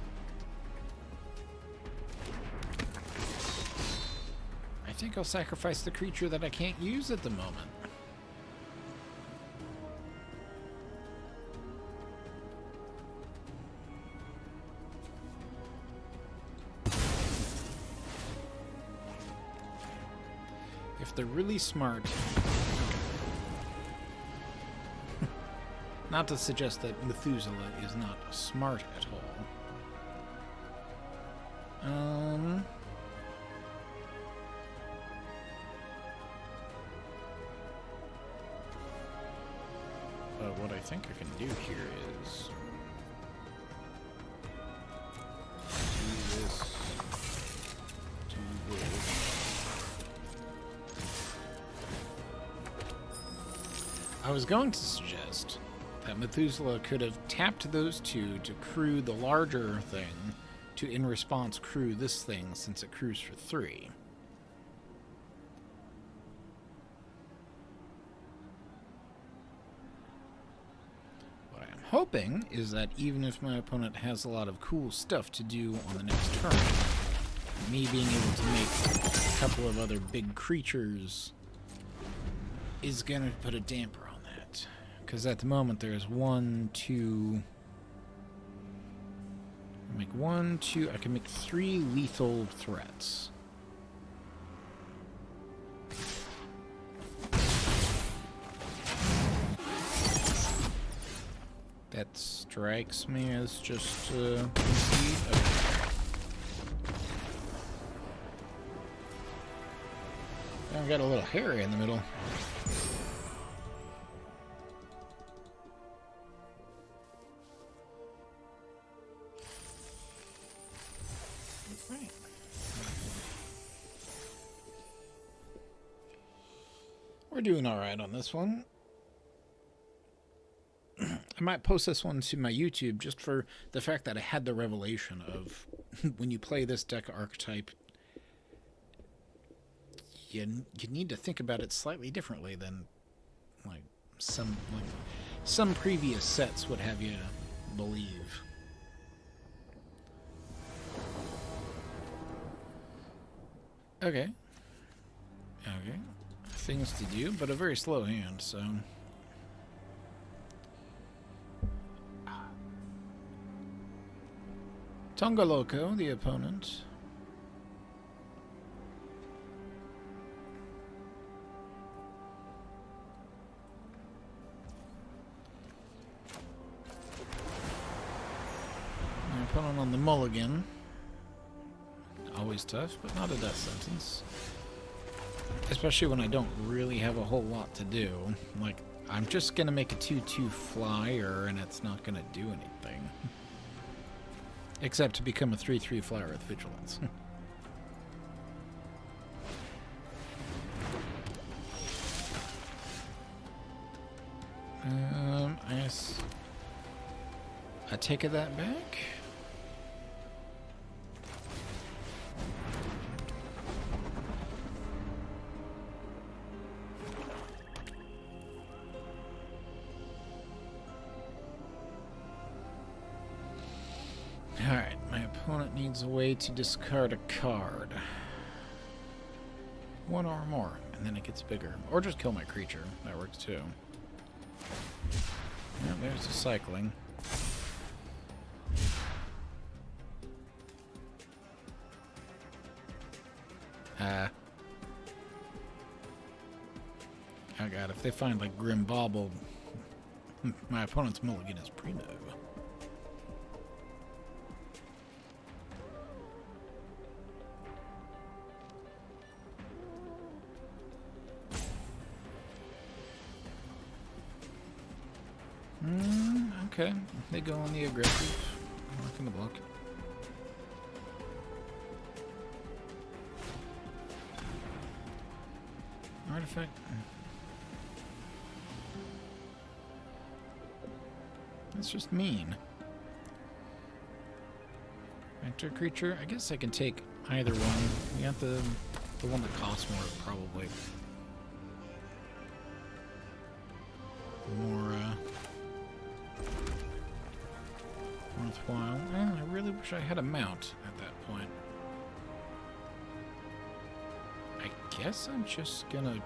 I think I'll sacrifice the creature that I can't use at the moment. If they're really smart... Not to suggest that Methuselah is not smart at all. But what I think I can do here is do this, do this. I was going to suggest that Methuselah could have tapped those 2 to crew the larger thing, to in response crew this thing since it crews for 3. What I'm hoping is that even if my opponent has a lot of cool stuff to do on the next turn, me being able to make a couple of other big creatures is going to put a damper on that. Because at the moment there's 1, 2... Make 1, 2... I can make 3 lethal threats. That strikes me as just concede. Okay. I've got a little hairy in the middle. Right. We're doing all right on this one. I might post this one to my YouTube just for the fact that I had the revelation of when you play this deck archetype, you need to think about it slightly differently than some previous sets would have you believe. Okay. Okay. Things to do, but a very slow hand, so... Tonga Loco, the opponent. My opponent on the mulligan. Always tough, but not a death sentence. Especially when I don't really have a whole lot to do. Like, I'm just gonna make a 2/2 flyer and it's not gonna do anything. Except to become a 3/3 flyer with vigilance. I guess I take that back. Alright, my opponent needs a way to discard a card. 1 or more, and then it gets bigger. Or just kill my creature. That works too. Yeah, there's the cycling. Oh god, if they find like Grim Bauble, my opponent's mulligan is primo. Okay, they go on the aggressive. I'm not gonna block. Artifact. That's just mean. Enter creature. I guess I can take either one. We got the one that costs more, probably. More wish I had a mount at that point. I guess I'm just gonna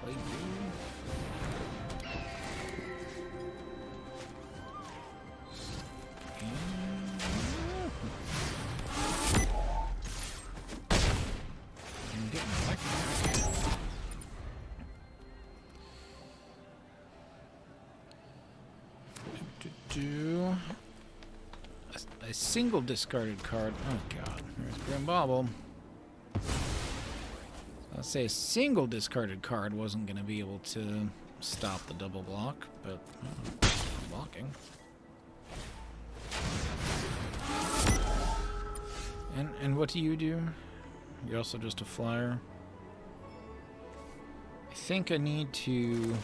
play blue. I'm getting electric. A single discarded card. Oh god, there's Grim Bobble. I'll say a single discarded card wasn't going to be able to stop the double block, but I'm blocking. And what do? You're also just a flyer. I think I need to...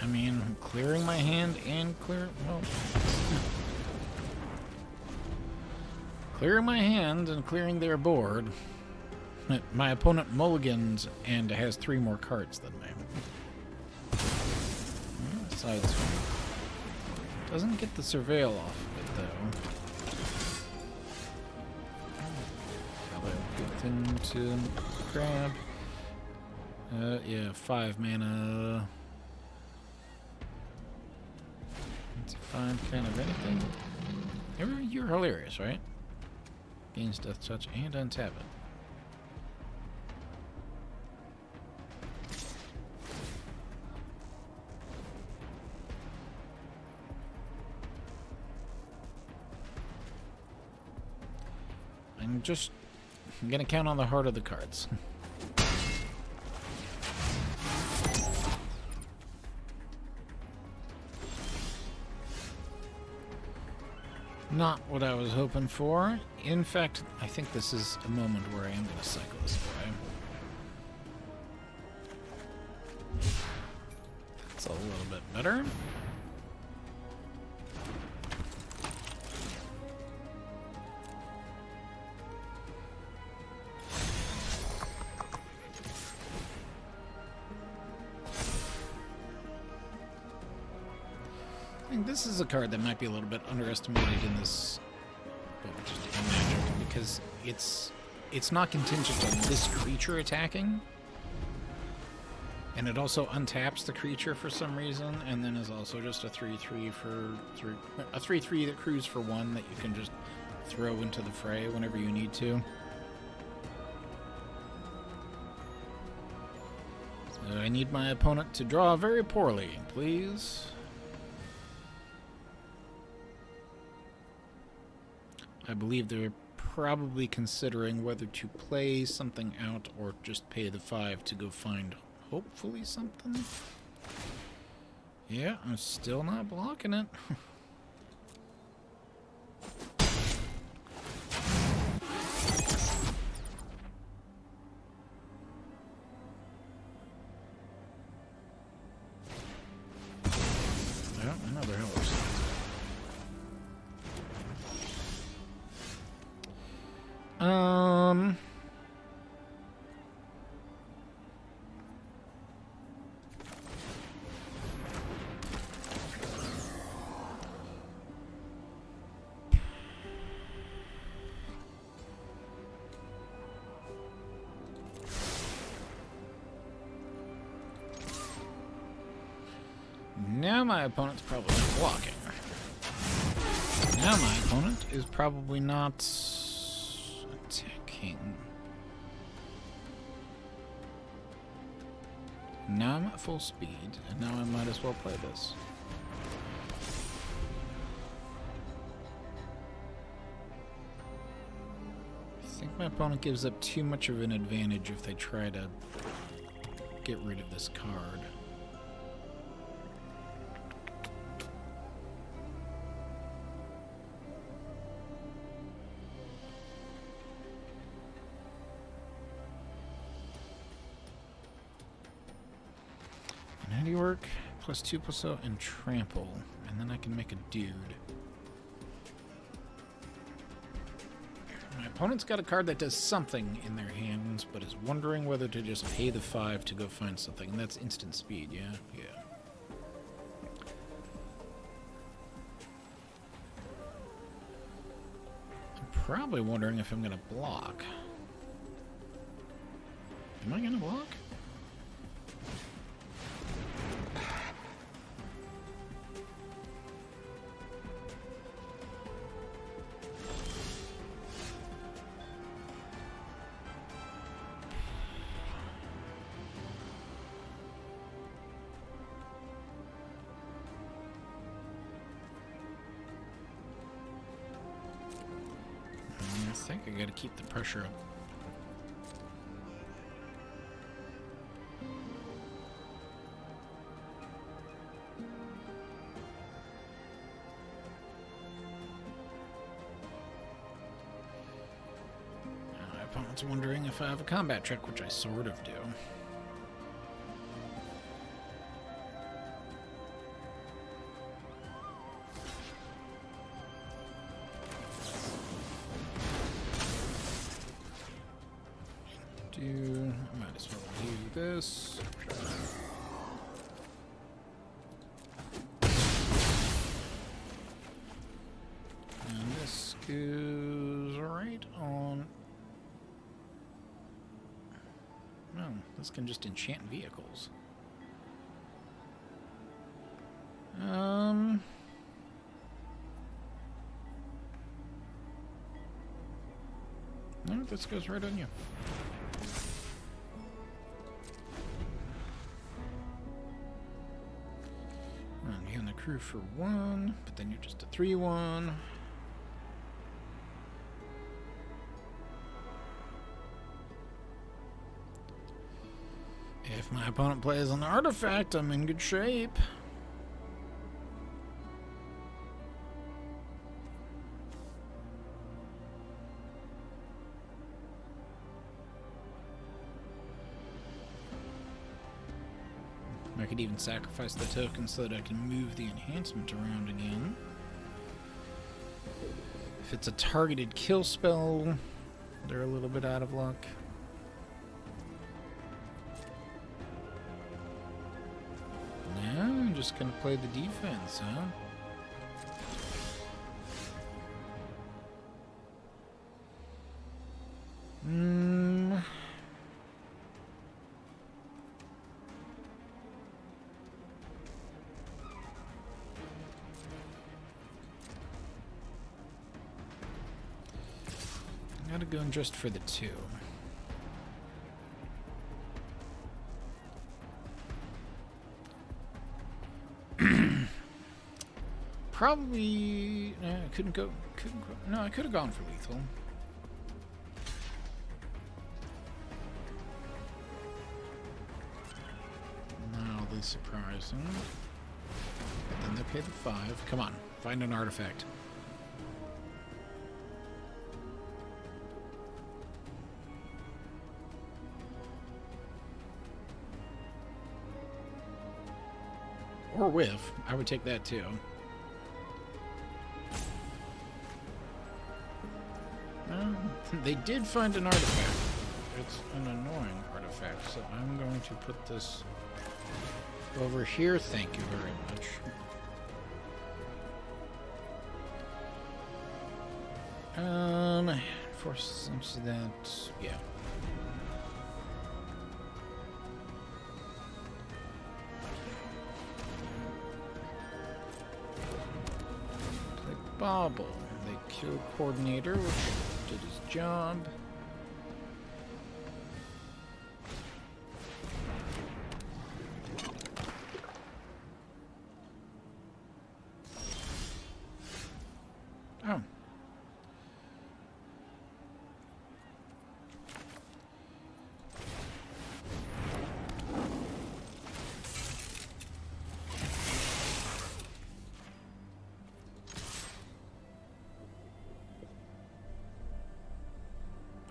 I mean, I'm clearing my hand and clearing my hand and clearing their board. My opponent mulligans and has 3 more cards than me. Side swing. Doesn't get the surveil off of it though. Probably a good thing to grab. Yeah, 5 mana. To find kind of anything. You're hilarious, right? Gains Death Touch and untap it. I'm gonna count on the heart of the cards. Not what I was hoping for. In fact, I think this is a moment where I am going to cycle this away. That's a little bit better. I think this is a card that might be a little bit underestimated in this, just in Magic, because it's not contingent on this creature attacking, and it also untaps the creature for some reason, and then is also just a 3/3 a 3/3 that crews for 1 that you can just throw into the fray whenever you need to. So I need my opponent to draw very poorly, please. I believe they're probably considering whether to play something out or just pay the 5 to go find, hopefully, something. Yeah, I'm still not blocking it. Well, another Hellish. Now my opponent's probably not blocking. Now my opponent is probably not attacking. Now I'm at full speed, and now I might as well play this. I think my opponent gives up too much of an advantage if they try to get rid of this card. rework, +2/+0, and trample. And then I can make a dude. My opponent's got a card that does something in their hands, but is wondering whether to just pay the 5 to go find something. And that's instant speed, yeah? Yeah. I'm probably wondering if I'm going to block. Am I going to block? I think I gotta keep the pressure up. My opponent's wondering if I have a combat trick, which I sort of do. I might as well do this. And this goes right on. No, this can just enchant vehicles. No, this goes right on you. Be on the crew for 1, but then you're just a 3/1. If my opponent plays an artifact, I'm in good shape. I could even sacrifice the token so that I can move the enhancement around again. If it's a targeted kill spell, they're a little bit out of luck. Now I'm just gonna play the defense, huh? Gotta go just for the 2. Probably. I couldn't go. No, I could have gone for lethal. Mildly surprising. But then they pay the 5. Come on, find an artifact. Or whiff. I would take that too. They did find an artifact. It's an annoying artifact, so I'm going to put this over here. Thank you very much. Forces them to that. Yeah. Bobble. They kill Coordinator, which did his job. Oh.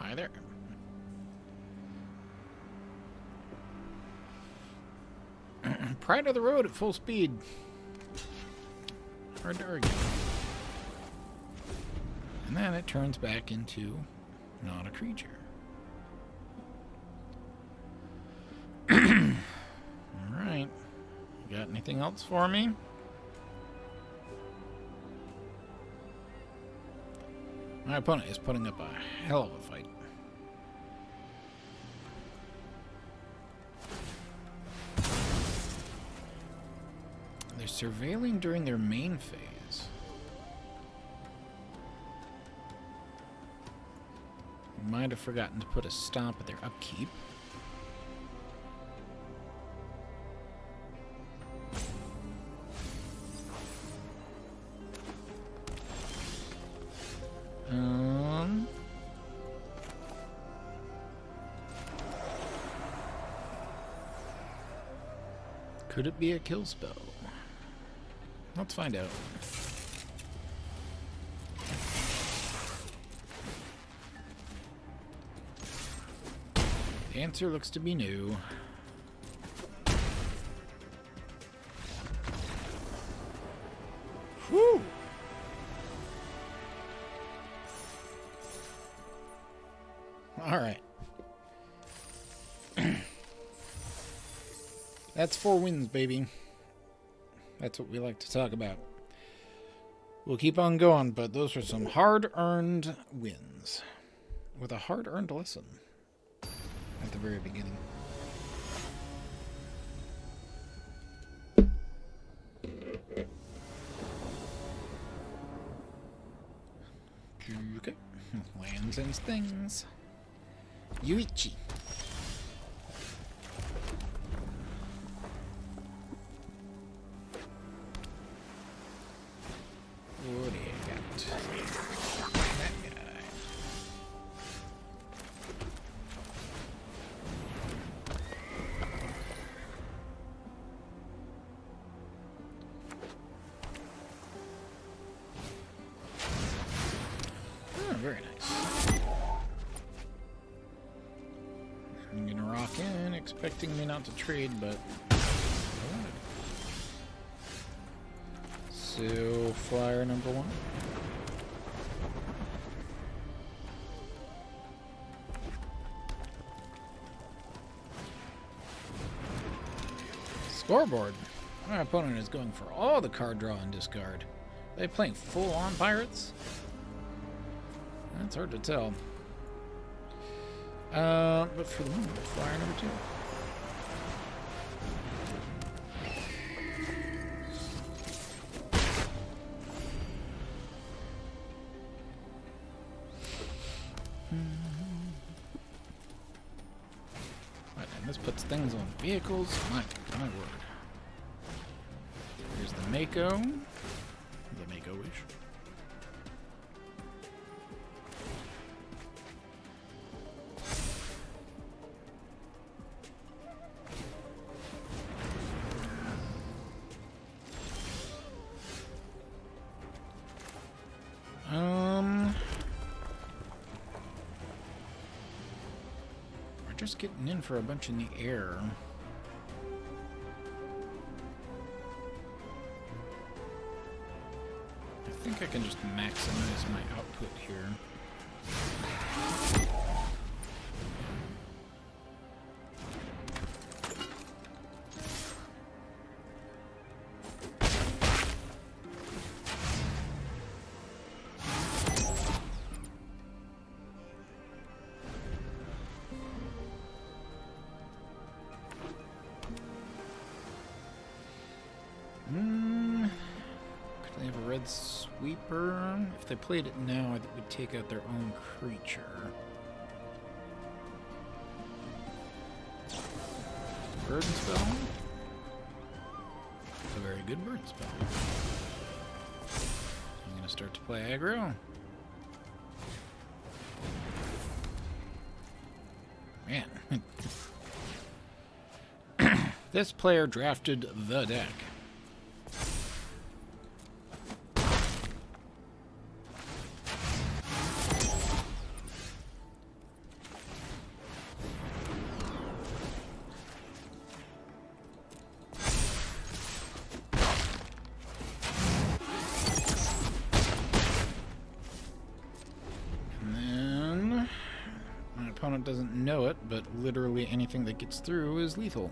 Hi there. pride of the road at full speed. Hard to argue. And then it turns back into not a creature. Alright. You got anything else for me? My opponent is putting up a hell of a fight. They're surveilling during their main phase. Might have forgotten to put a stop at their upkeep. Could it be a kill spell? Let's find out. The answer looks to be no. Whew! All right. That's 4 wins, baby. That's what we like to talk about. We'll keep on going, but those are some hard-earned wins. With a hard-earned lesson at the very beginning. Okay. Lands and things. Yuichi. What do you got? That guy. Oh, very nice. I'm gonna rock in, expecting me not to trade, but so, flyer number 1. Scoreboard. My opponent is going for all the card draw and discard. Are they playing full-on pirates? That's hard to tell. But for the moment, flyer number 2. This puts things on vehicles. My word. Here's the Mako. The Mako-ish. Just getting in for a bunch in the air. I think I can just maximize my output here. Could they have a red sweeper? If they played it now, it would take out their own creature. Burden spell? It's a very good burden spell. I'm gonna start to play aggro. Man. This player drafted the deck. opponent doesn't know it, but literally anything that gets through is lethal.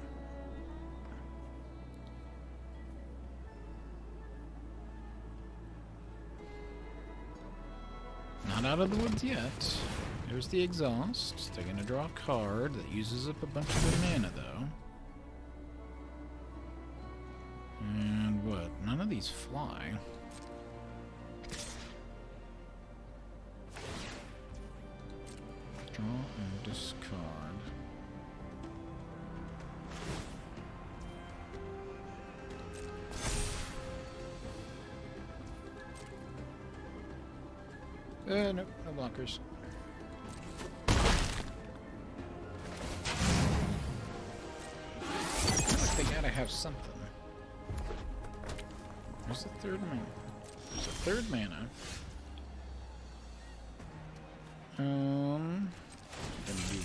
Not out of the woods yet. There's the exhaust. They're gonna draw a card that uses up a bunch of their mana, though. And what? None of these fly. Draw and discard. Nope, no blockers. I feel like they gotta have something. There's a third mana. There's a third mana. Gonna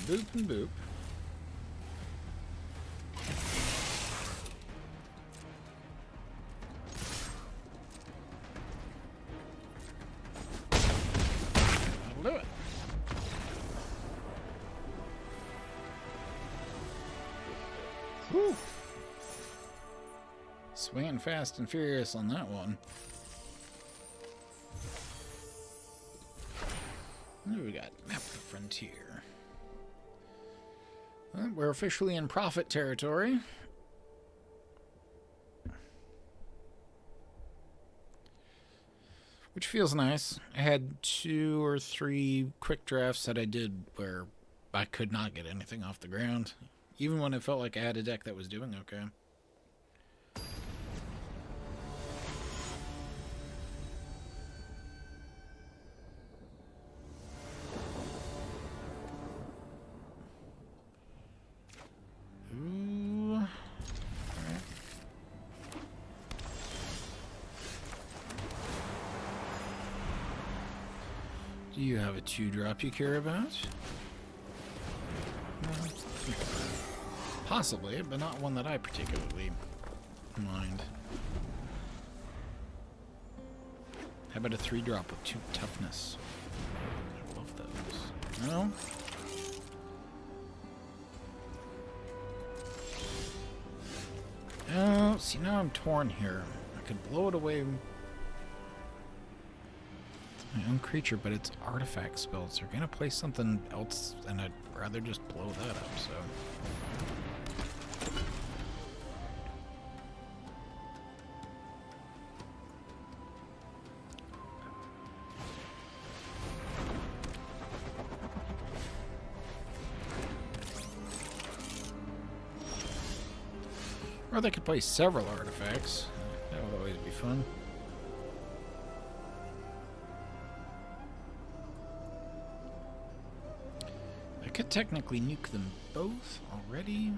do boop and boop. That'll do it. Whew. Swinging fast and furious on that one. What do we got? Map the Frontier. Well, we're officially in profit territory. Which feels nice. I had 2 or 3 quick drafts that I did where I could not get anything off the ground. Even when it felt like I had a deck that was doing okay. Do you have a 2-drop you care about? No. Possibly, but not one that I particularly mind. How about a 3-drop with 2 toughness? I love those. No? Oh, see, now I'm torn here. I could blow it away with my own creature, but it's artifact spells. They're gonna play something else, and I'd rather just blow that up, so. Or they could play several artifacts. That would always be fun. I could technically nuke them both already.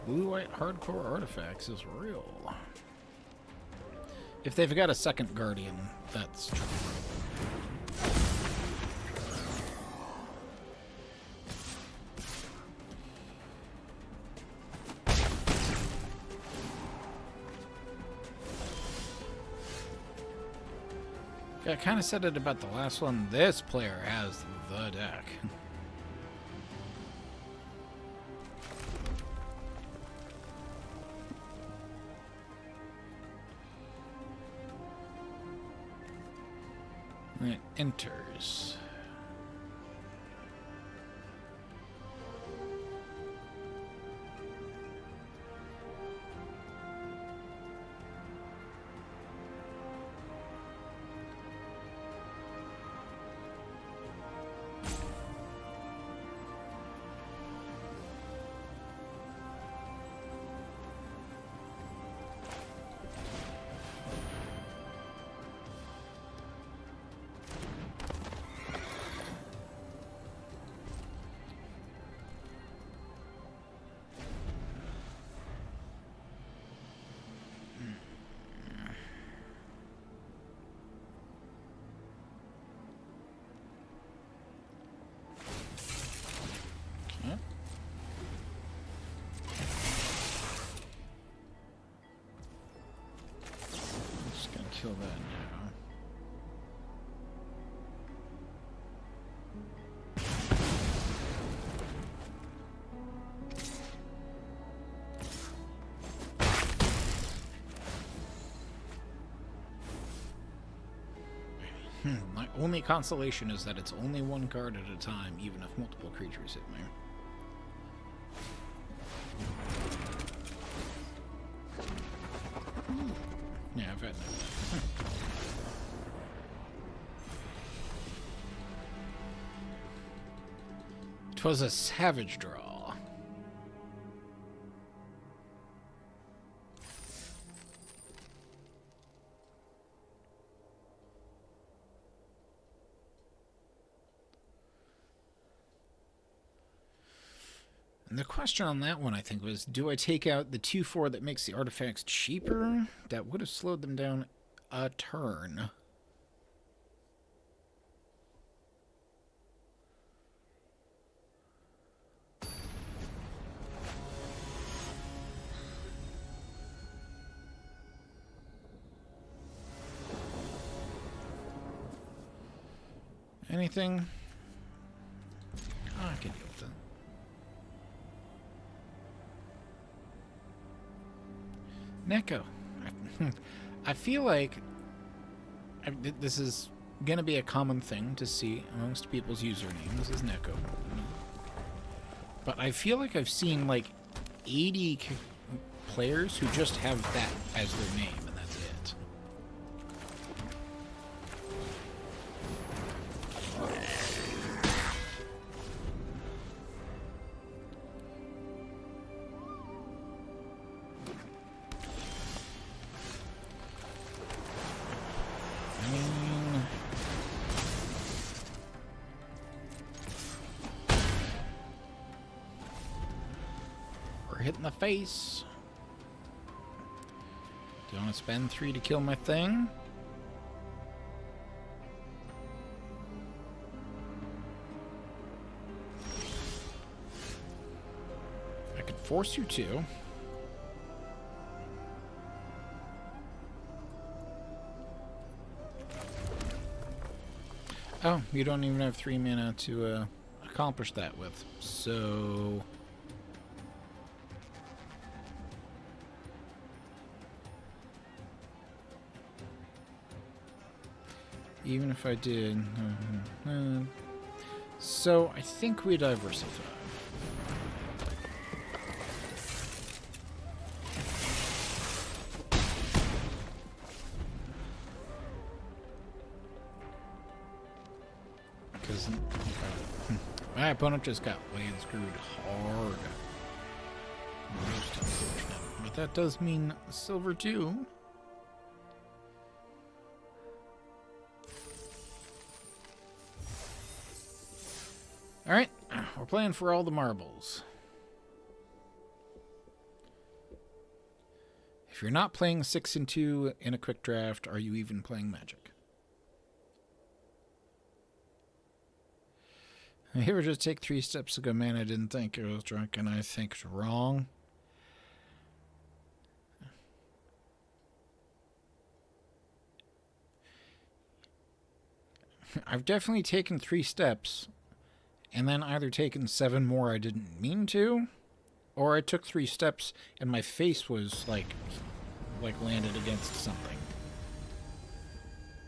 Blue-white hardcore artifacts is real. If they've got a second guardian, that's true. Yeah, I kind of said it about the last one. This player has the deck. It enters. kill that now. My only consolation is that it's only one card at a time, even if multiple creatures hit me. Yeah, I've had no. 'Twas a savage draw. And the question on that one, I think, was, do I take out the 2/4 that makes the artifacts cheaper? That would have slowed them down a turn. Anything? Oh, I can deal with that. Neko. I feel like this is going to be a common thing to see amongst people's usernames is Neko. But I feel like I've seen like 80 players who just have that as their name, and that's it. Hit in the face. Do you want to spend 3 to kill my thing? I could force you to. Oh, you don't even have 3 mana to accomplish that with. So... even if I did... so, I think we diversify. Because my opponent just got land screwed hard. Most unfortunate. But that does mean silver too. Alright, we're playing for all the marbles. If you're not playing 6 and 2 in a quick draft, are you even playing Magic? You ever just take 3 steps to go, man, I didn't think I was drunk and I think it's wrong? I've definitely taken 3 steps and then either taken 7 more I didn't mean to, or I took 3 steps and my face was like landed against something.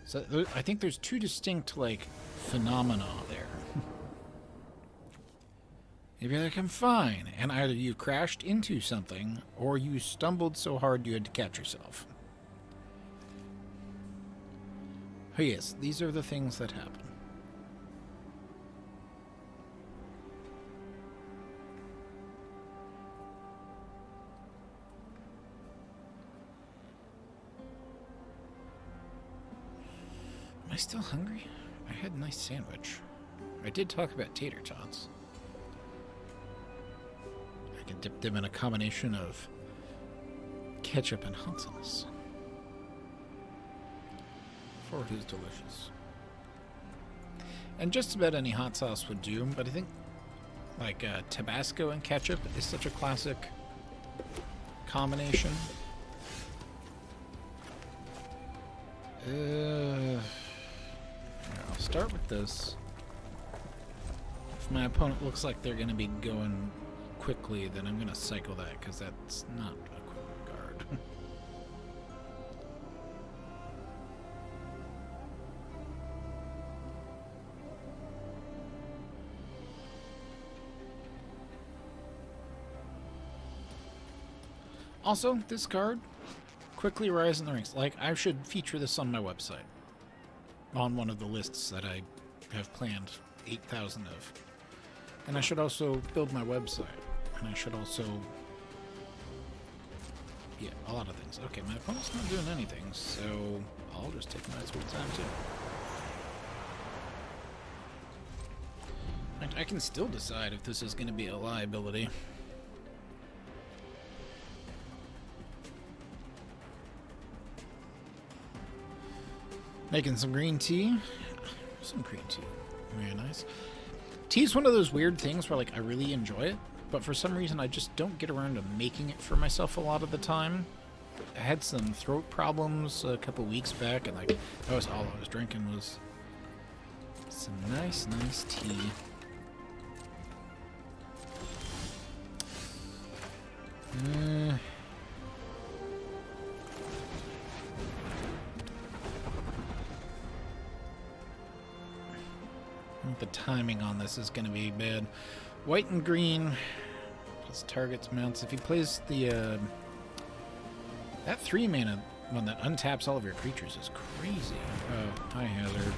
So I think there's 2 distinct like phenomena there. You'd be like, I'm fine, and either you crashed into something or you stumbled so hard you had to catch yourself. Oh yes, these are the things that happen. Am I still hungry? I had a nice sandwich. I did talk about tater tots. I can dip them in a combination of ketchup and hot sauce. For it is delicious. And just about any hot sauce would do, but I think like Tabasco and ketchup is such a classic combination. Here, I'll start with this. If my opponent looks like they're going to be going quickly, then I'm going to cycle that, because that's not a quick guard. Also, this card, quickly rise in the ranks. Like, I should feature this on my website. On one of the lists that I have planned 8,000 of. And I should also build my website. And I should also... yeah, a lot of things. Okay, my opponent's not doing anything, so I'll just take my sweet time too. And I can still decide if this is going to be a liability. Making some green tea. Some green tea. Very nice. Tea is one of those weird things where, like, I really enjoy it, but for some reason I just don't get around to making it for myself a lot of the time. I had some throat problems a couple weeks back, and, like, that was all I was drinking was some nice tea. The timing on this is going to be bad. White and green plus targets mounts. If he plays the that 3-mana one that untaps all of your creatures is crazy. Oh, high hazard.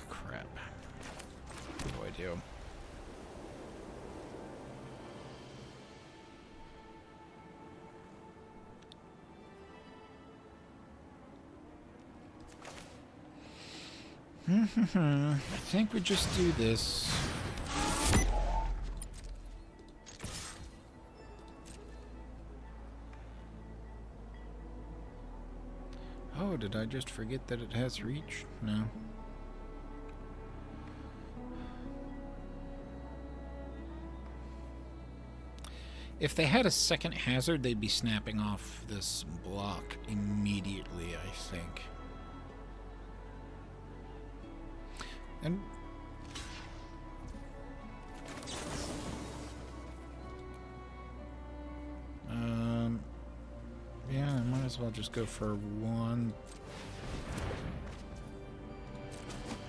Crap. What do I do? I think we just do this. Oh, did I just forget that it has reach? No. If they had a second hazard, they'd be snapping off this block immediately, I think. And yeah, I might as well just go for one.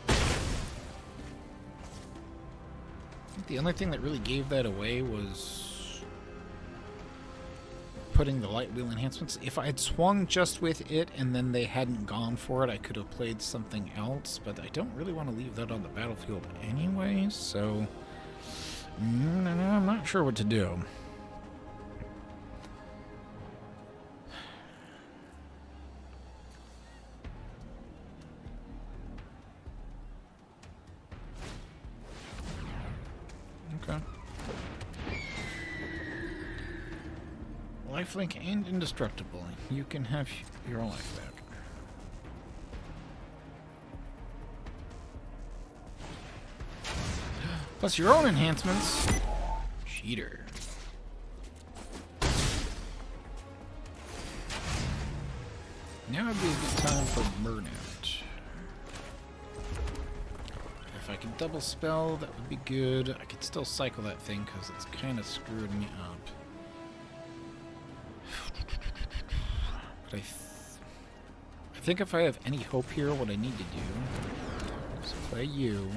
I think the only thing that really gave that away was putting the light wheel enhancements. If I had swung just with it and then they hadn't gone for it, I could have played something else, but I don't really want to leave that on the battlefield anyway, so I'm not sure what to do. Okay. Lifelink and indestructible. You can have your life back. Plus your own enhancements. Cheater. Now would be a good time for burnout. If I could double spell, that would be good. I could still cycle that thing because it's kind of screwed me up. But I think if I have any hope here, what I need to do is play you,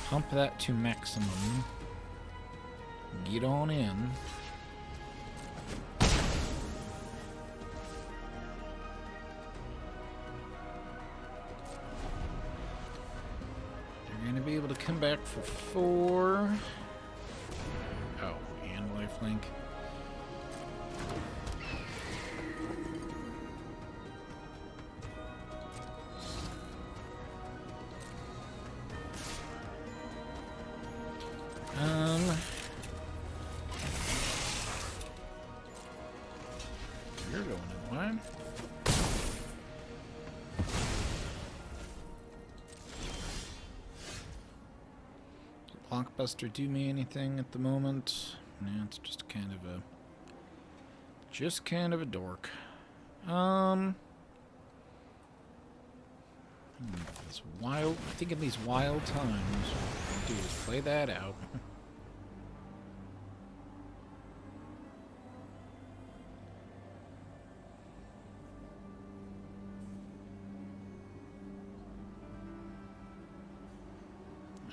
pump that to maximum, get on in. They're going to be able to come back for 4. Oh, and lifelink. You're going in line. Blockbuster do me anything at the moment? No, it's just kind of a dork. I think in these wild times, what I'll do is play that out.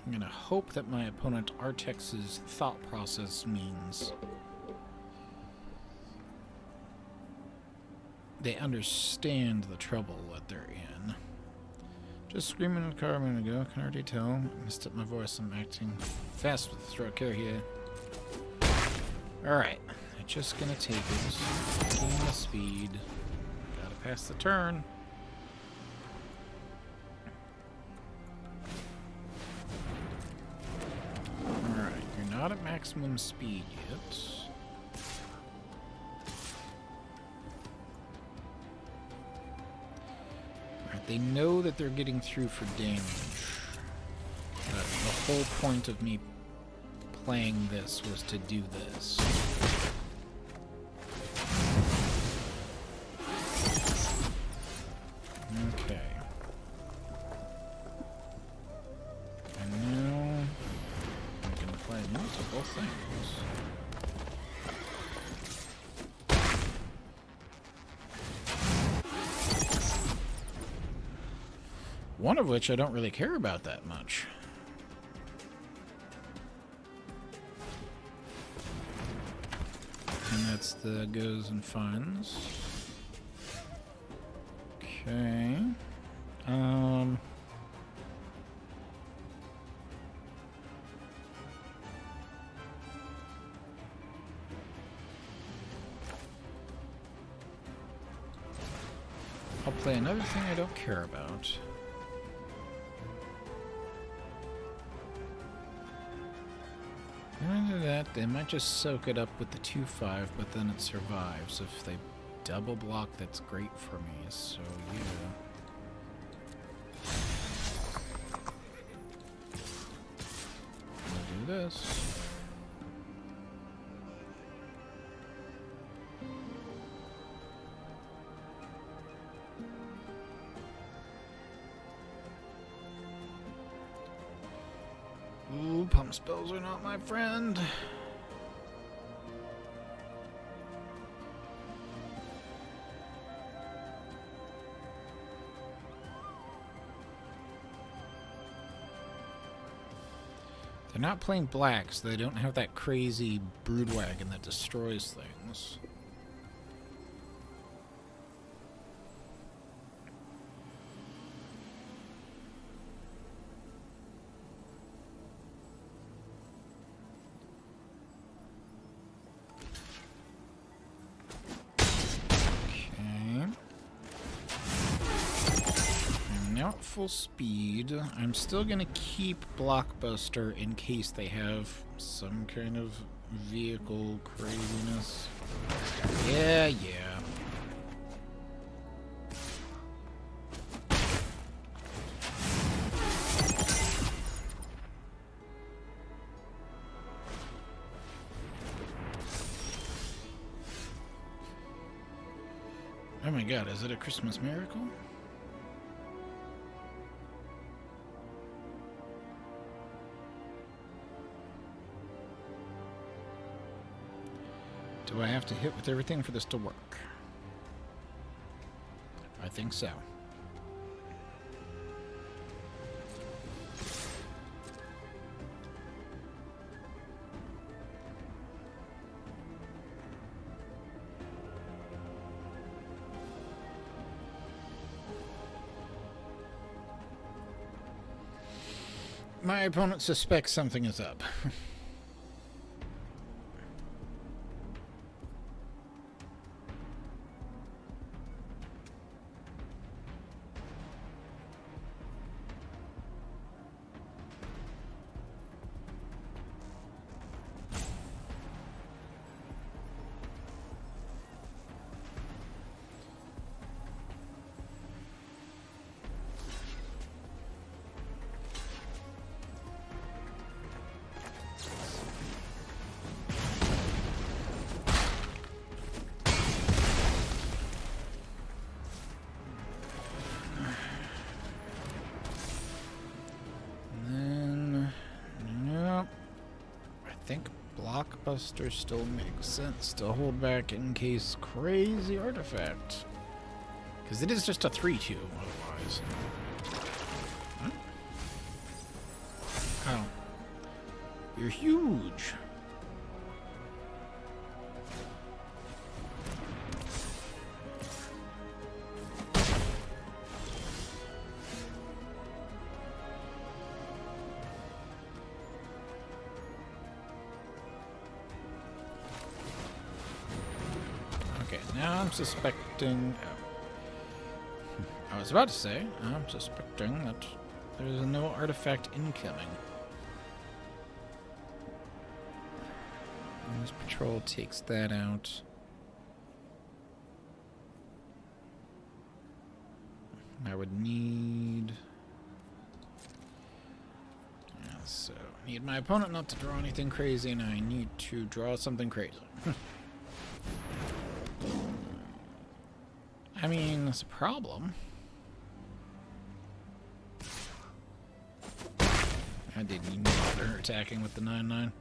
I'm gonna hope that my opponent Artex's thought process means they understand the trouble that they're in. Just screaming in the car a minute ago. Can already tell. I messed up my voice. I'm acting fast with the throat care here. Alright. I'm just gonna take it. Gain the speed. Gotta pass the turn. Alright. You're not at maximum speed yet. They know that they're getting through for damage. But the whole point of me playing this was to do this. Okay. And now I can play multiple things. One of which I don't really care about that much. And that's the goes and finds. Okay. I'll play another thing I don't care about. After that, they might just soak it up with the 2-5, but then it survives. If they double block, that's great for me, so yeah. I'll do this. Ooh, pump spells are not my friend. They're not playing black, so they don't have that crazy broodwagon that destroys things. At full speed. I'm still gonna keep Blockbuster in case they have some kind of vehicle craziness. Yeah. Oh my god, is it a Christmas miracle? Do I have to hit with everything for this to work? I think so. My opponent suspects something is up. think Blockbuster still makes sense to hold back in case crazy artifact. Because it is just a 3-2 otherwise. Huh? Oh. You're huge. Okay, now I'm suspecting... I was about to say, I'm suspecting that there's no artifact incoming. And this patrol takes that out. I would need... Yeah, so, need my opponent not to draw anything crazy, and I need to draw something crazy. I mean, that's a problem. I didn't know they're attacking with the 9/9.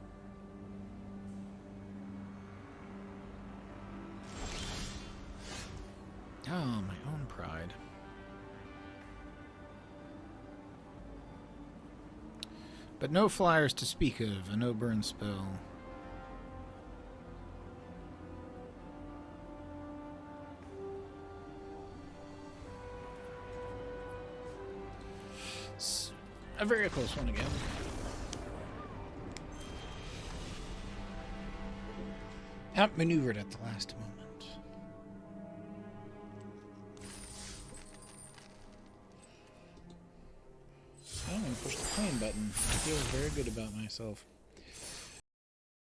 Oh, my own pride. But no flyers to speak of, a no burn spell. A very close one again. Outmaneuvered at the last moment. I'm gonna push the plane button. I feel very good about myself.